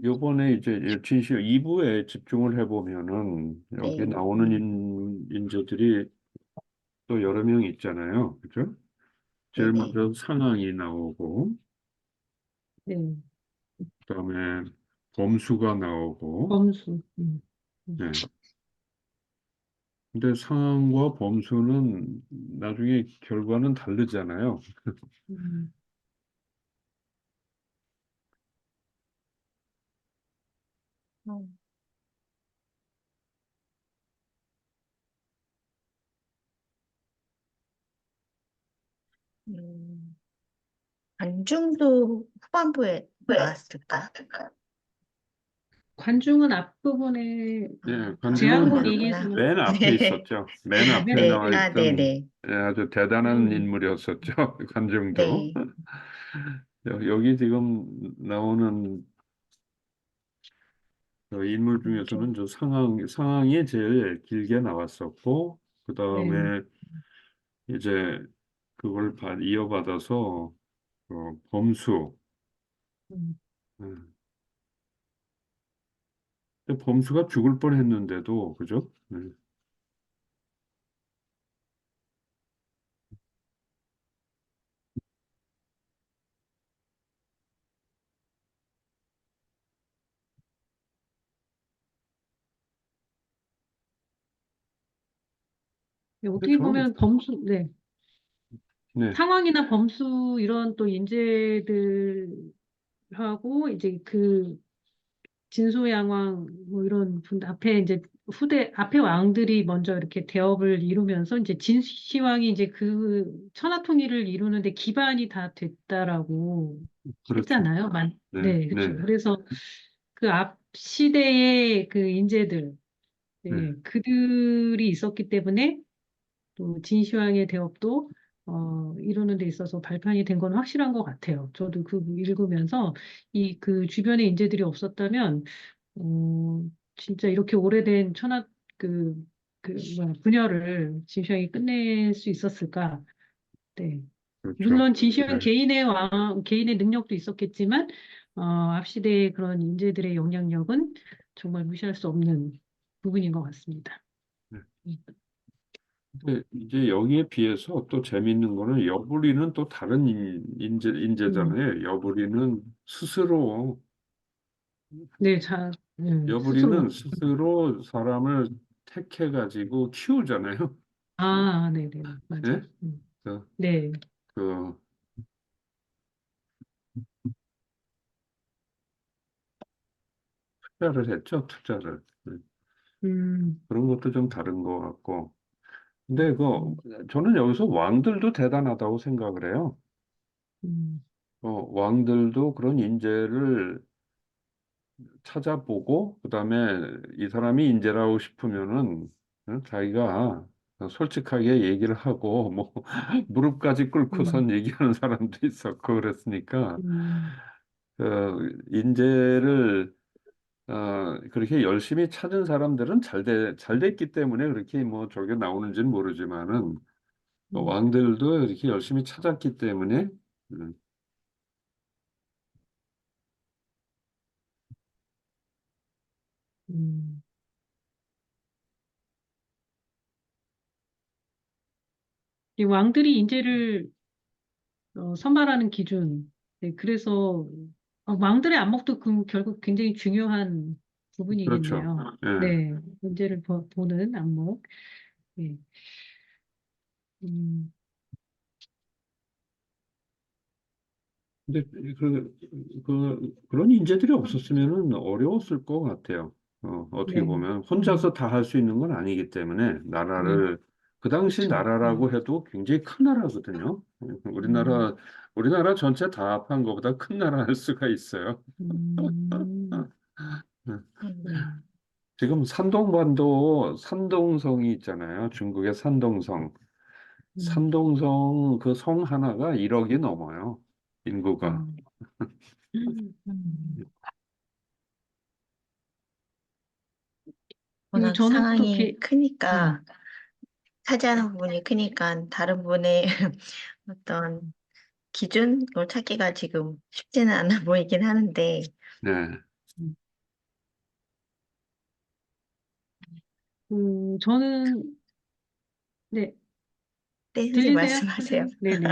요번에 이제 진실 2부에 집중을 해보면은 여기 네. 나오는 인재들이 또 여러 명 있잖아요. 그죠? 제일 네네. 먼저 상황이 나오고, 네, 그다음에 범수가 나오고, 범수. 네. 근데 상황과 범수는 나중에 결과는 다르잖아요. 음, 음, 음, 안중도 후반부에 나왔을까? 관중은 앞부분에 예, 제한군 관중은 그렇구나. 얘기에서는 맨 앞에 네, 있었죠. 맨 앞에 맨 네, 나와 앞에 아, 있었죠. 있던 네네, 아주 대단한 음, 인물이었었죠. 관중도. 네, 여기 지금 나오는 그 인물 중에서는 안중, 저 상황이 제일 길게 나왔었고, 그 네. 다음에 이제 그걸 이어받아서 범수. 음. 음. 근데 범수가 죽을 뻔했는데도 그죠? 근데 어떻게 저는 보면 범수, 네. 네, 상황이나 범수 이런 또 인재들하고 이제 그 진소양왕 뭐 이런 분 앞에 이제 후대 앞에 왕들이 먼저 이렇게 대업을 이루면서 이제 진시황이 이제 그 천하통일을 이루는데 기반이 다 됐다라고 그렇죠. 했잖아요. 네, 네, 네, 그렇죠. 그래서 그 앞 시대의 그 인재들, 네, 네, 그들이 있었기 때문에 또 진시황의 대업도 이루는 데 있어서 발판이 된 건 확실한 것 같아요. 저도 그 읽으면서 이 그 주변에 인재들이 없었다면 진짜 이렇게 오래된 그, 뭐야, 분열을 진시황이 끝낼 수 있었을까? 네. 그렇죠. 물론 진시황 네. 개인의 능력도 있었겠지만, 앞시대의 그런 인재들의 영향력은 정말 무시할 수 없는 부분인 것 같습니다. 네. 음, 근데 이제 여기에 비해서 또 재밌는 거는 여부리는 또 다른 음, 인재잖아요. 여부리는 스스로 네, 스스로. 여부리는 스스로 사람을 택해가지고 키우잖아요. 네네, 예? 맞아요. 그, 네, 그 투자를 했죠, 투자를. 음, 그런 것도 좀 다른 것 같고. 근데 음, 저는 여기서 왕들도 대단하다고 생각을 해요. 음, 왕들도 그런 인재를 찾아보고, 그다음에 이 사람이 인재라고 싶으면은 자기가 솔직하게 얘기를 하고, 뭐, 무릎까지 음, 꿇고선 얘기하는 사람도 있었고, 그랬으니까, 음, 인재를 그렇게 열심히 찾은 사람들은 잘 됐기 때문에 그렇게 뭐 저게 나오는지는 모르지만은 음, 왕들도 이렇게 열심히 찾았기 때문에 음, 음. 이 왕들이 인재를 선발하는 기준. 네, 그래서 왕들의 안목도 결국 굉장히 중요한 그렇죠. 부분이겠네요. 예. 네, 인재를 보는 안목. 네. 음, 근데 그런 인재들이 없었으면은 어려웠을 것 같아요. 어떻게 네. 보면 혼자서 다 할 수 있는 건 아니기 때문에 네, 그 당시 그렇죠. 나라라고 해도 굉장히 큰 나라거든요. 음, 우리나라 전체 다 합한 것보다 큰 나라 할 수가 있어요. 음, 음. 네. 지금 산동반도 산동성이 있잖아요. 중국의 산동성. 음, 산동성 그 성 하나가 1억이 넘어요. 인구가. 음, 음. 그리고 워낙 저는 또 상황이 크니까, 음, 차지하는 부분이 크니까 다른 분의 어떤 기준을 찾기가 지금 쉽지는 않아 보이긴 하는데, 네. 음. 저는 네, 네, 선생님 들리세요? 말씀하세요. 선생님? 네네.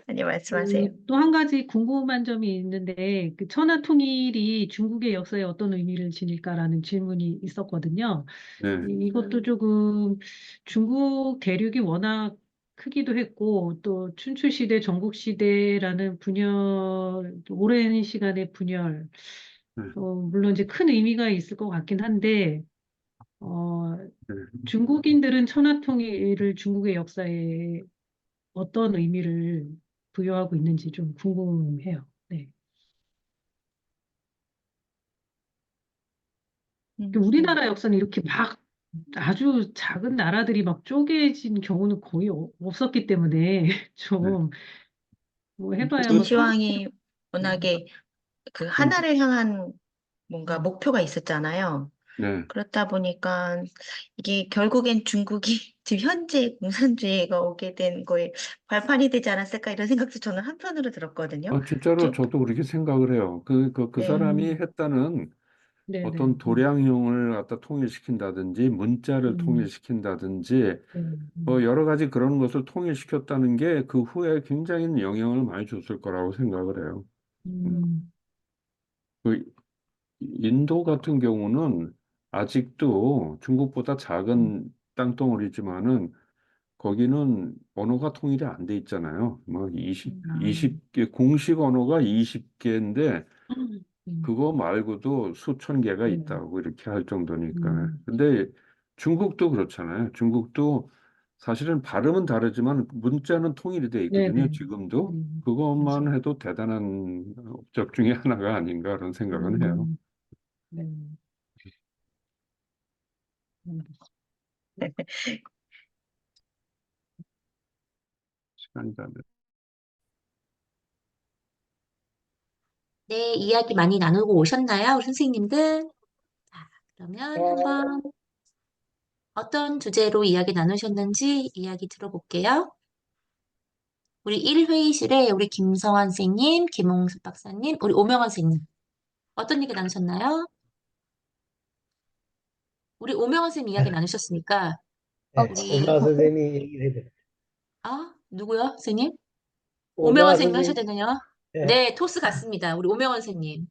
아니, 말씀하세요. 또 한 가지 궁금한 점이 있는데, 그 천하 통일이 중국의 역사에 어떤 의미를 지닐까라는 질문이 있었거든요. 네, 이것도 조금 중국 대륙이 워낙 크기도 했고, 또 춘추시대, 전국시대라는 분열, 오랜 시간의 분열, 네, 물론 이제 큰 의미가 있을 것 같긴 한데, 어, 네. 중국인들은 천하 통일을 중국의 역사에 어떤 의미를 부여하고 있는지 좀 궁금해요. 네. 우리나라 역사는 이렇게 막 아주 작은 나라들이 막 쪼개진 경우는 거의 없었기 때문에 네. 좀 뭐 해봐야 뭐 진시황이 워낙에 그 좀, 하나를 향한 뭔가 목표가 있었잖아요. 네. 그렇다 보니까 이게 결국엔 중국이 지금 현재 공산주의가 오게 된 거에 발판이 되지 않았을까 이런 생각도 저는 한편으로 들었거든요. 진짜로 좀, 저도 그렇게 생각을 해요. 그 네. 사람이 했다는 네네. 어떤 도량형을 갖다 통일시킨다든지, 문자를 음, 통일시킨다든지, 네. 여러 가지 그런 것을 통일시켰다는 게 그 후에 굉장히 영향을 많이 줬을 거라고 생각을 해요. 음, 그 인도 같은 경우는 아직도 중국보다 음, 작은 땅덩어리지만은 거기는 언어가 통일이 안 돼 있잖아요. 뭐 아, 20개, 공식 언어가 20개인데 음, 그거 말고도 수천 개가 네. 있다고 이렇게 할 정도니까. 음, 근데 중국도 그렇잖아요. 중국도 사실은 발음은 다르지만 문자는 통일이 돼 있거든요. 네네. 지금도. 맞아요. 그것만 해도 대단한 업적 중에 하나가 아닌가 그런 생각은 해요. 네. 알겠습니다. 시간이 다 됐. 네, 이야기 많이 나누고 오셨나요, 우리 선생님들? 자, 그러면 한번 어떤 주제로 이야기 나누셨는지 이야기 들어볼게요. 우리 1회의실에 우리 김성환 선생님, 김홍숙 박사님, 우리 오명환 선생님. 어떤 얘기 나누셨나요? 우리 오명환 선생님 이야기 나누셨으니까, 네, 우리, 오명환 선생님이 얘기를 해야 돼. 누구요, 선생님? 오명환 오명환 선생님 선생님, 하셔야 되나요? 예, 네, 토스 같습니다. 우리 오명환 선생님.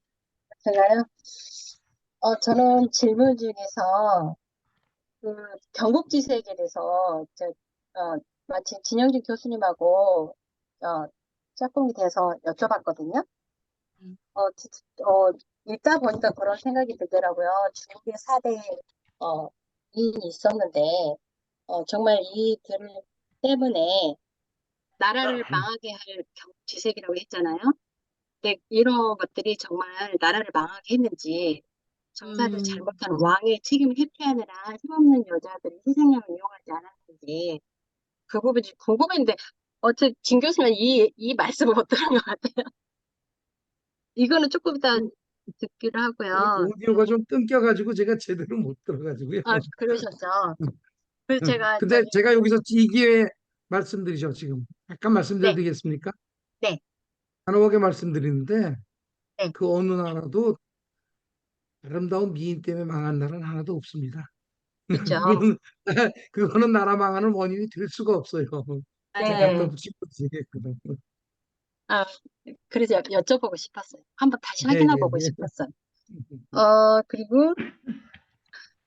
제가요? 저는 질문 중에서 그 경국지색에 대해서 마침 진영준 교수님하고 짝꿍이 돼서 여쭤봤거든요. 음, 읽다 보니까 그런 생각이 들더라고요. 중국의 4대 미인이 있었는데 정말 이들 때문에 나라를 망하게 할 경국지색이라고 했잖아요. 근데 이런 것들이 정말 나라를 망하게 했는지 정사를 음, 잘못한 왕의 책임을 회피하느라 힘없는 여자들이 희생양을 이용하지 않았는지 그 부분이 궁금했는데 진 교수는 이 말씀을 못 들은 것 같아요. 이거는 조금 이따 듣기로 하고요. 오디오가 좀 끊겨가지고 제가 제대로 못 들어가지고요. 그러셨죠. 그래서 제가 근데 제가 여기서 이 기회에 말씀드리죠, 지금. 잠깐 네, 말씀드려도 되겠습니까? 네, 단호하게 말씀드리는데, 네, 그 어느 나라도 아름다운 미인 때문에 망한 나라는 하나도 없습니다. 그렇죠. 그거는, 그거는 나라 망하는 원인이 될 수가 없어요. 갖다 맞아요. 네. 붙인 거지. 아, 그래서 여쭤보고 싶었어요. 한번 다시 네, 네, 확인해보고 네. 싶었어요. 그리고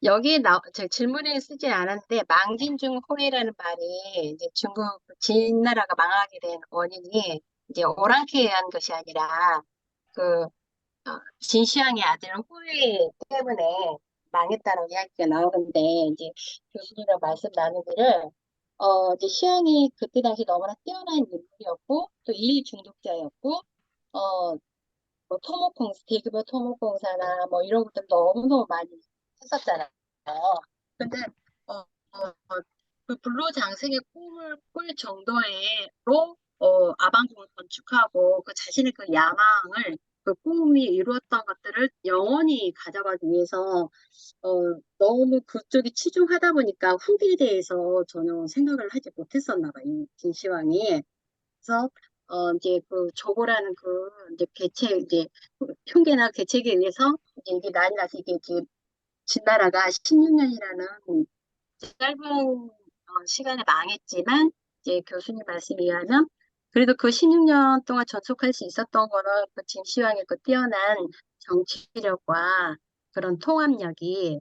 여기 제 질문에 쓰지 않았는데 망진중 호해라는 말이 이제 중국 진나라가 망하게 된 원인이 이제 오랑캐에 의한 것이 아니라 그 진시황의 아들 호해 때문에 망했다는 이야기가 나오는데 이제 교수님이랑 말씀 나누기를 이제 시황이 그때 당시 너무나 뛰어난 인물이었고 또 일 중독자였고 어, 뭐 대규모 토목공사나 뭐 이런 것들 너무너무 많이 했었잖아요. 근데 어, 어, 그 불로장생의 꿈을 꿀 정도로 아방궁을 건축하고 그 자신의 그 야망을 그 꿈이 이루었던 것들을 영원히 가져가기 위해서 너무 그쪽이 치중하다 보니까 후기에 대해서 전혀 생각을 하지 못했었나 봐요. 이 진시황이. 그래서 이제 그 조고라는 그 이제 개체 이제 그 흉계나 개책에 의해서 이게 난이 나서 이게 지금 진나라가 16년이라는 짧은 시간에 망했지만 이제 교수님 말씀에 의하면 그래도 그 16년 동안 전속할 수 있었던 거는 그 진시황의 그 뛰어난 정치력과 그런 통합력이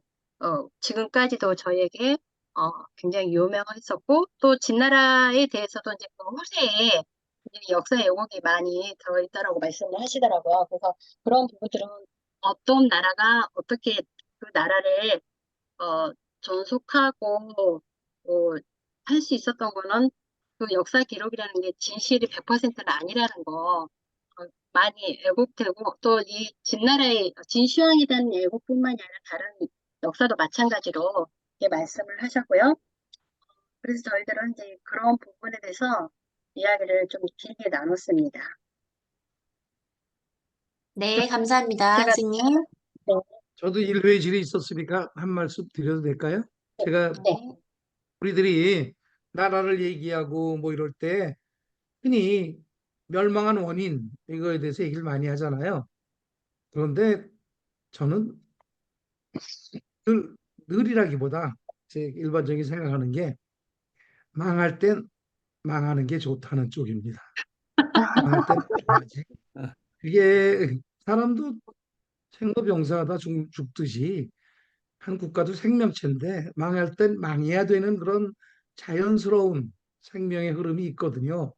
지금까지도 저에게 굉장히 유명했었고 또 진나라에 대해서도 이제 그 후세에 이제 역사 왜곡이 많이 들어있다라고 말씀을 하시더라고요. 그래서 그런 부분들은 어떤 나라가 어떻게 그 나라를 존속하고 할 수 있었던 거는 그 역사 기록이라는 게 진실이 100%는 아니라는 거 많이 왜곡되고 또 이 진나라의 진시황에 대한 왜곡뿐만이 아니라 다른 역사도 마찬가지로 이렇게 말씀을 하셨고요. 그래서 저희들은 이제 그런 부분에 대해서 이야기를 좀 길게 나눴습니다. 네, 감사합니다, 제가 선생님. 네, 저도 일회질이 있었으니까 한 말씀 드려도 될까요? 제가 네, 우리들이 나라를 얘기하고 뭐 이럴 때 흔히 멸망한 원인 이거에 대해서 얘기를 많이 하잖아요. 그런데 저는 늘, 늘이라기보다 제 일반적인 생각하는 게 망할 땐 망하는 게 좋다는 쪽입니다. 망할 땐 망하지. 그게 사람도 생로병사하다 죽듯이 한 국가도 생명체인데 망할 땐 망해야 되는 그런 자연스러운 생명의 흐름이 있거든요.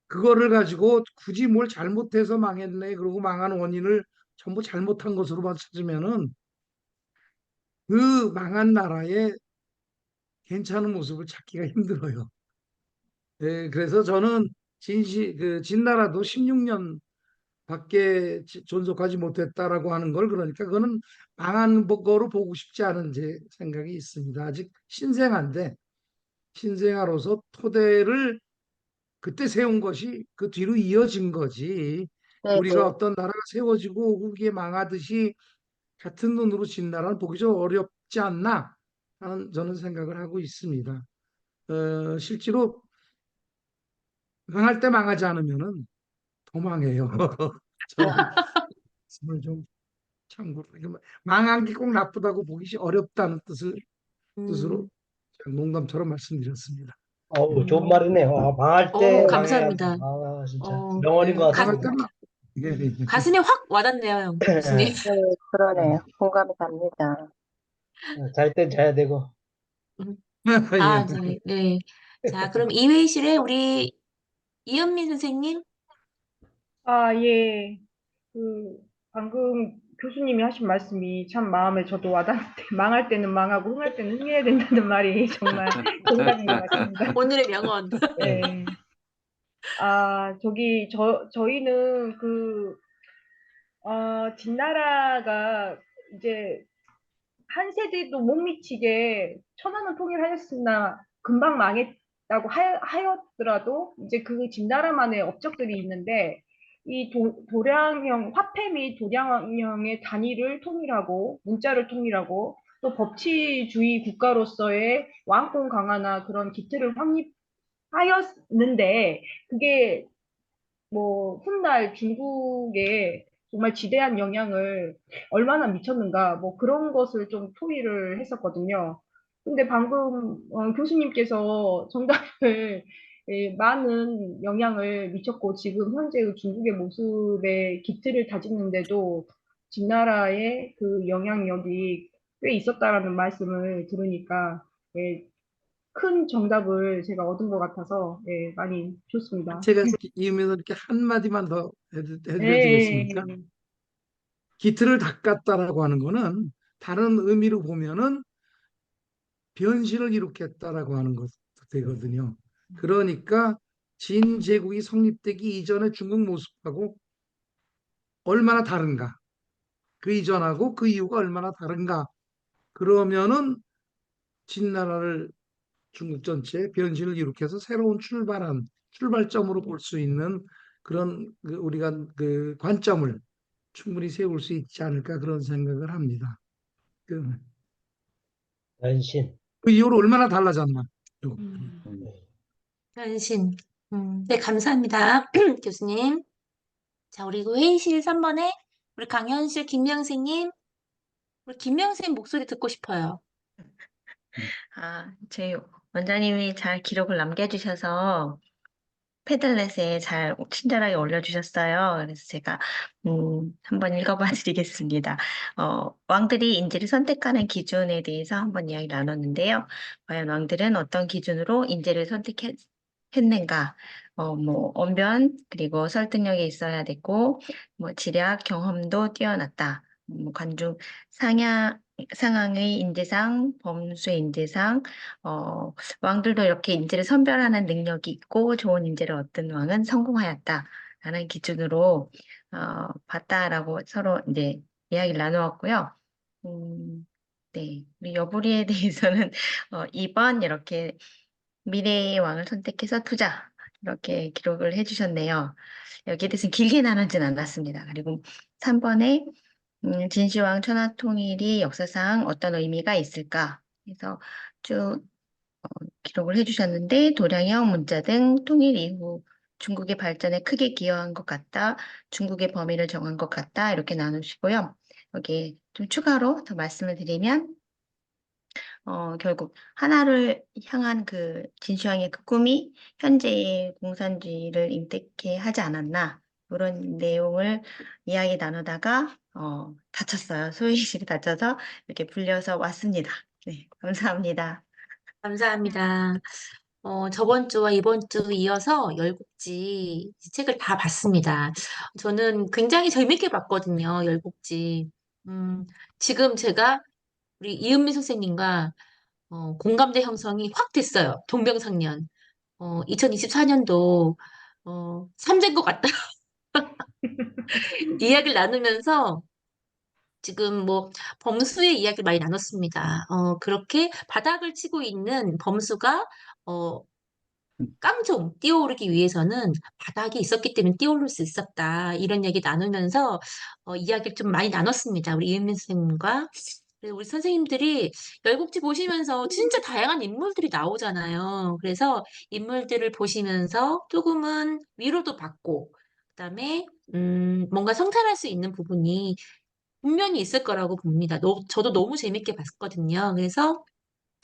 그거를 가지고 굳이 뭘 잘못해서 망했네 그러고 망한 원인을 전부 잘못한 것으로만 찾으면은 그 망한 나라의 괜찮은 모습을 찾기가 힘들어요. 네, 그래서 저는 진나라도 16년 밖에 존속하지 못했다라고 하는 걸 그러니까 그거는 망한 거로 보고 싶지 않은 제 생각이 있습니다. 아직 신생한데 신생아로서 토대를 그때 세운 것이 그 뒤로 이어진 거지. 네, 우리가 네. 어떤 나라가 세워지고 그게 망하듯이 같은 눈으로 진 나라는 보기 좀 어렵지 않나 하는 저는 생각을 하고 있습니다. 실제로 망할 때 망하지 않으면은 더 망해요. 저는 말씀을 좀 참고로 망한 게 꼭 나쁘다고 보기 어렵다는 뜻으로 음, 농담처럼 말씀드렸습니다. 어우, 좋은 음, 말이네요. 망할 때 망해야지. 감사합니다. 진짜 어, 명언인 것 예, 망할 같습니다. 때 예, 예. 가슴에 확 와닿네요, 교수님. 네, 그러네요. 공감이 갑니다. 잘 땐 자야 되고. 음, 예. 네, 네. 자, 그럼 이 회의실에 우리 이현민 선생님? 아, 예. 방금 교수님이 하신 말씀이 참 마음에 저도 와닿는데, 망할 때는 망하고 흥할 때는 흥해야 된다는 말이 정말 정답인 것 같습니다. 오늘의 명언. 네. 저희는 진나라가 이제 한 세대도 못 미치게 천안은 통일하였으나 금방 망했다고 하였더라도 이제 그 진나라만의 업적들이 있는데 이 도량형 화폐 및 도량형의 단위를 통일하고 문자를 통일하고 또 법치주의 국가로서의 왕권 강화나 그런 기틀을 확립하였는데 그게 뭐 훗날 중국에 정말 지대한 영향을 얼마나 미쳤는가 뭐 그런 것을 좀 토의를 했었거든요. 근데 방금 교수님께서 정답을 많은 영향을 미쳤고 지금 현재의 중국의 모습에 기틀을 다지는데도 진나라의 그 영향력이 꽤 있었다라는 말씀을 들으니까 예, 큰 정답을 제가 얻은 것 같아서 예, 많이 좋습니다. 제가 이으면서 이렇게 한마디만 더 해드려지겠습니까? 예, 기틀을 닦았다라고 하는 거는 다른 의미로 보면은 변신을 일으켰다라고 하는 것도 되거든요. 그러니까 진제국이 성립되기 이전의 중국 모습하고 얼마나 다른가? 그 이전하고 그 이후가 얼마나 다른가? 그러면은 진나라를 중국 전체에 변신을 일으켜서 새로운 출발점으로 볼 수 있는 그런 우리가 그 관점을 충분히 세울 수 있지 않을까 그런 생각을 합니다. 그, 변신. 그 이후로 얼마나 달라졌나? 음, 음. 변신. 네, 감사합니다, 교수님. 자, 우리 그 회의실 3번에 우리 강현실 김명생님, 우리 김명생 목소리 듣고 싶어요. 저희 원장님이 잘 기록을 남겨주셔서 패들렛에 잘 친절하게 올려주셨어요. 그래서 제가 한번 읽어봐 드리겠습니다. 왕들이 인재를 선택하는 기준에 대해서 한번 이야기 나눴는데요. 과연 왕들은 어떤 기준으로 인재를 선택했는가? 뭐 언변 그리고 설득력이 있어야 되고 뭐 지략 경험도 뛰어났다. 관중 상황의 인재상, 범수의 인재상, 왕들도 이렇게 인재를 선별하는 능력이 있고 좋은 인재를 얻은 왕은 성공하였다라는 기준으로 봤다라고 서로 이제 이야기를 나누었고요. 네, 우리 여부리에 대해서는 2번 이렇게 미래의 왕을 선택해서 투자 이렇게 기록을 해주셨네요. 여기에 대해서는 길게 나누진 않았습니다. 그리고 3번에 진시황 천하통일이 역사상 어떤 의미가 있을까 해서 쭉 기록을 해주셨는데 도량형 문자 등 통일 이후 중국의 발전에 크게 기여한 것 같다. 중국의 범위를 정한 것 같다. 이렇게 나누시고요. 여기에 좀 추가로 더 말씀을 드리면 결국 하나를 향한 그 진시황의 그 꿈이 현재의 공산주의를 임택해 하지 않았나. 이런 내용을 이야기 나누다가 다쳤어요. 소희식이 다쳐서 이렇게 불려서 왔습니다. 네, 감사합니다. 감사합니다. 저번 주와 이번 주 이어서 열국지 책을 다 봤습니다. 저는 굉장히 재밌게 봤거든요, 열국지. 지금 제가 우리 이은미 선생님과 공감대 형성이 확 됐어요. 동병상련. 2024년도 3대인 것 같다. 이야기를 나누면서 지금 뭐 범수의 이야기를 많이 나눴습니다. 그렇게 바닥을 치고 있는 범수가 어, 깡총 뛰어오르기 위해서는 바닥이 있었기 때문에 뛰어오를 수 있었다. 이런 얘기 나누면서 이야기를 좀 많이 나눴습니다. 우리 이은민 선생님과. 그래서 우리 선생님들이 열국지 보시면서 진짜 다양한 인물들이 나오잖아요. 그래서 인물들을 보시면서 조금은 위로도 받고, 그다음에 뭔가 성찰할 수 있는 부분이 분명히 있을 거라고 봅니다. 저도 너무 재밌게 봤거든요. 그래서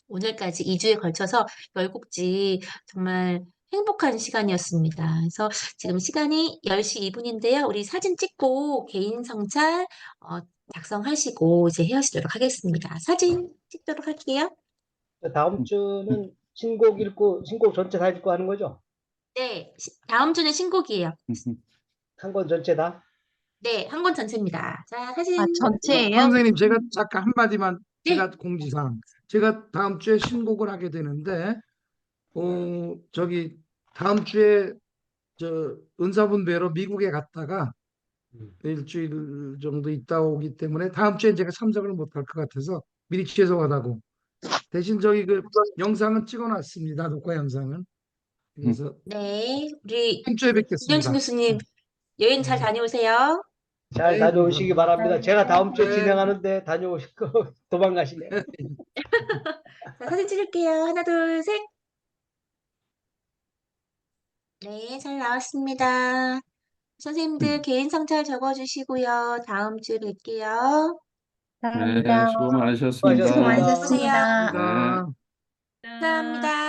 오늘까지 2주에 걸쳐서 열국지 정말 행복한 시간이었습니다. 그래서 지금 시간이 10시 2분인데요. 우리 사진 찍고 개인 성찰 작성하시고 이제 헤어지도록 하겠습니다. 사진 찍도록 할게요. 다음 주는 신곡 읽고 신곡 전체 다 읽고 하는 거죠? 네, 다음 주는 신곡이에요. 한 권 전체 다? 네, 한 권 전체입니다. 자, 사진. 전체예요? 선생님, 제가 잠깐 한마디만, 네, 제가 공지사항. 제가 다음 주에 신곡을 하게 되는데, 저기, 다음 주에 은사분 뵈러 미국에 갔다가 음. 일주일 정도 있다 오기 때문에 다음 주에 제가 참석을 못할 것 같아서 미리 죄송하다고. 대신 저기 그 영상은 찍어놨습니다. 녹화 영상은. 그래서 네, 우리 다음 주에 김영신 뵙겠습니다. 교수님 여행 잘 네. 다녀오세요. 잘 네, 다녀오시기 감사합니다. 바랍니다. 제가 다음 주에 네. 진행하는데 다녀오시고 도망가시네. 자, 사진 찍을게요. 하나, 둘, 셋. 네, 잘 나왔습니다. 선생님들 개인 성찰 적어주시고요. 다음 주에 뵐게요. 네, 수고 많으셨습니다. 수고하셨습니다. 수고하셨습니다. 감사합니다. 감사합니다.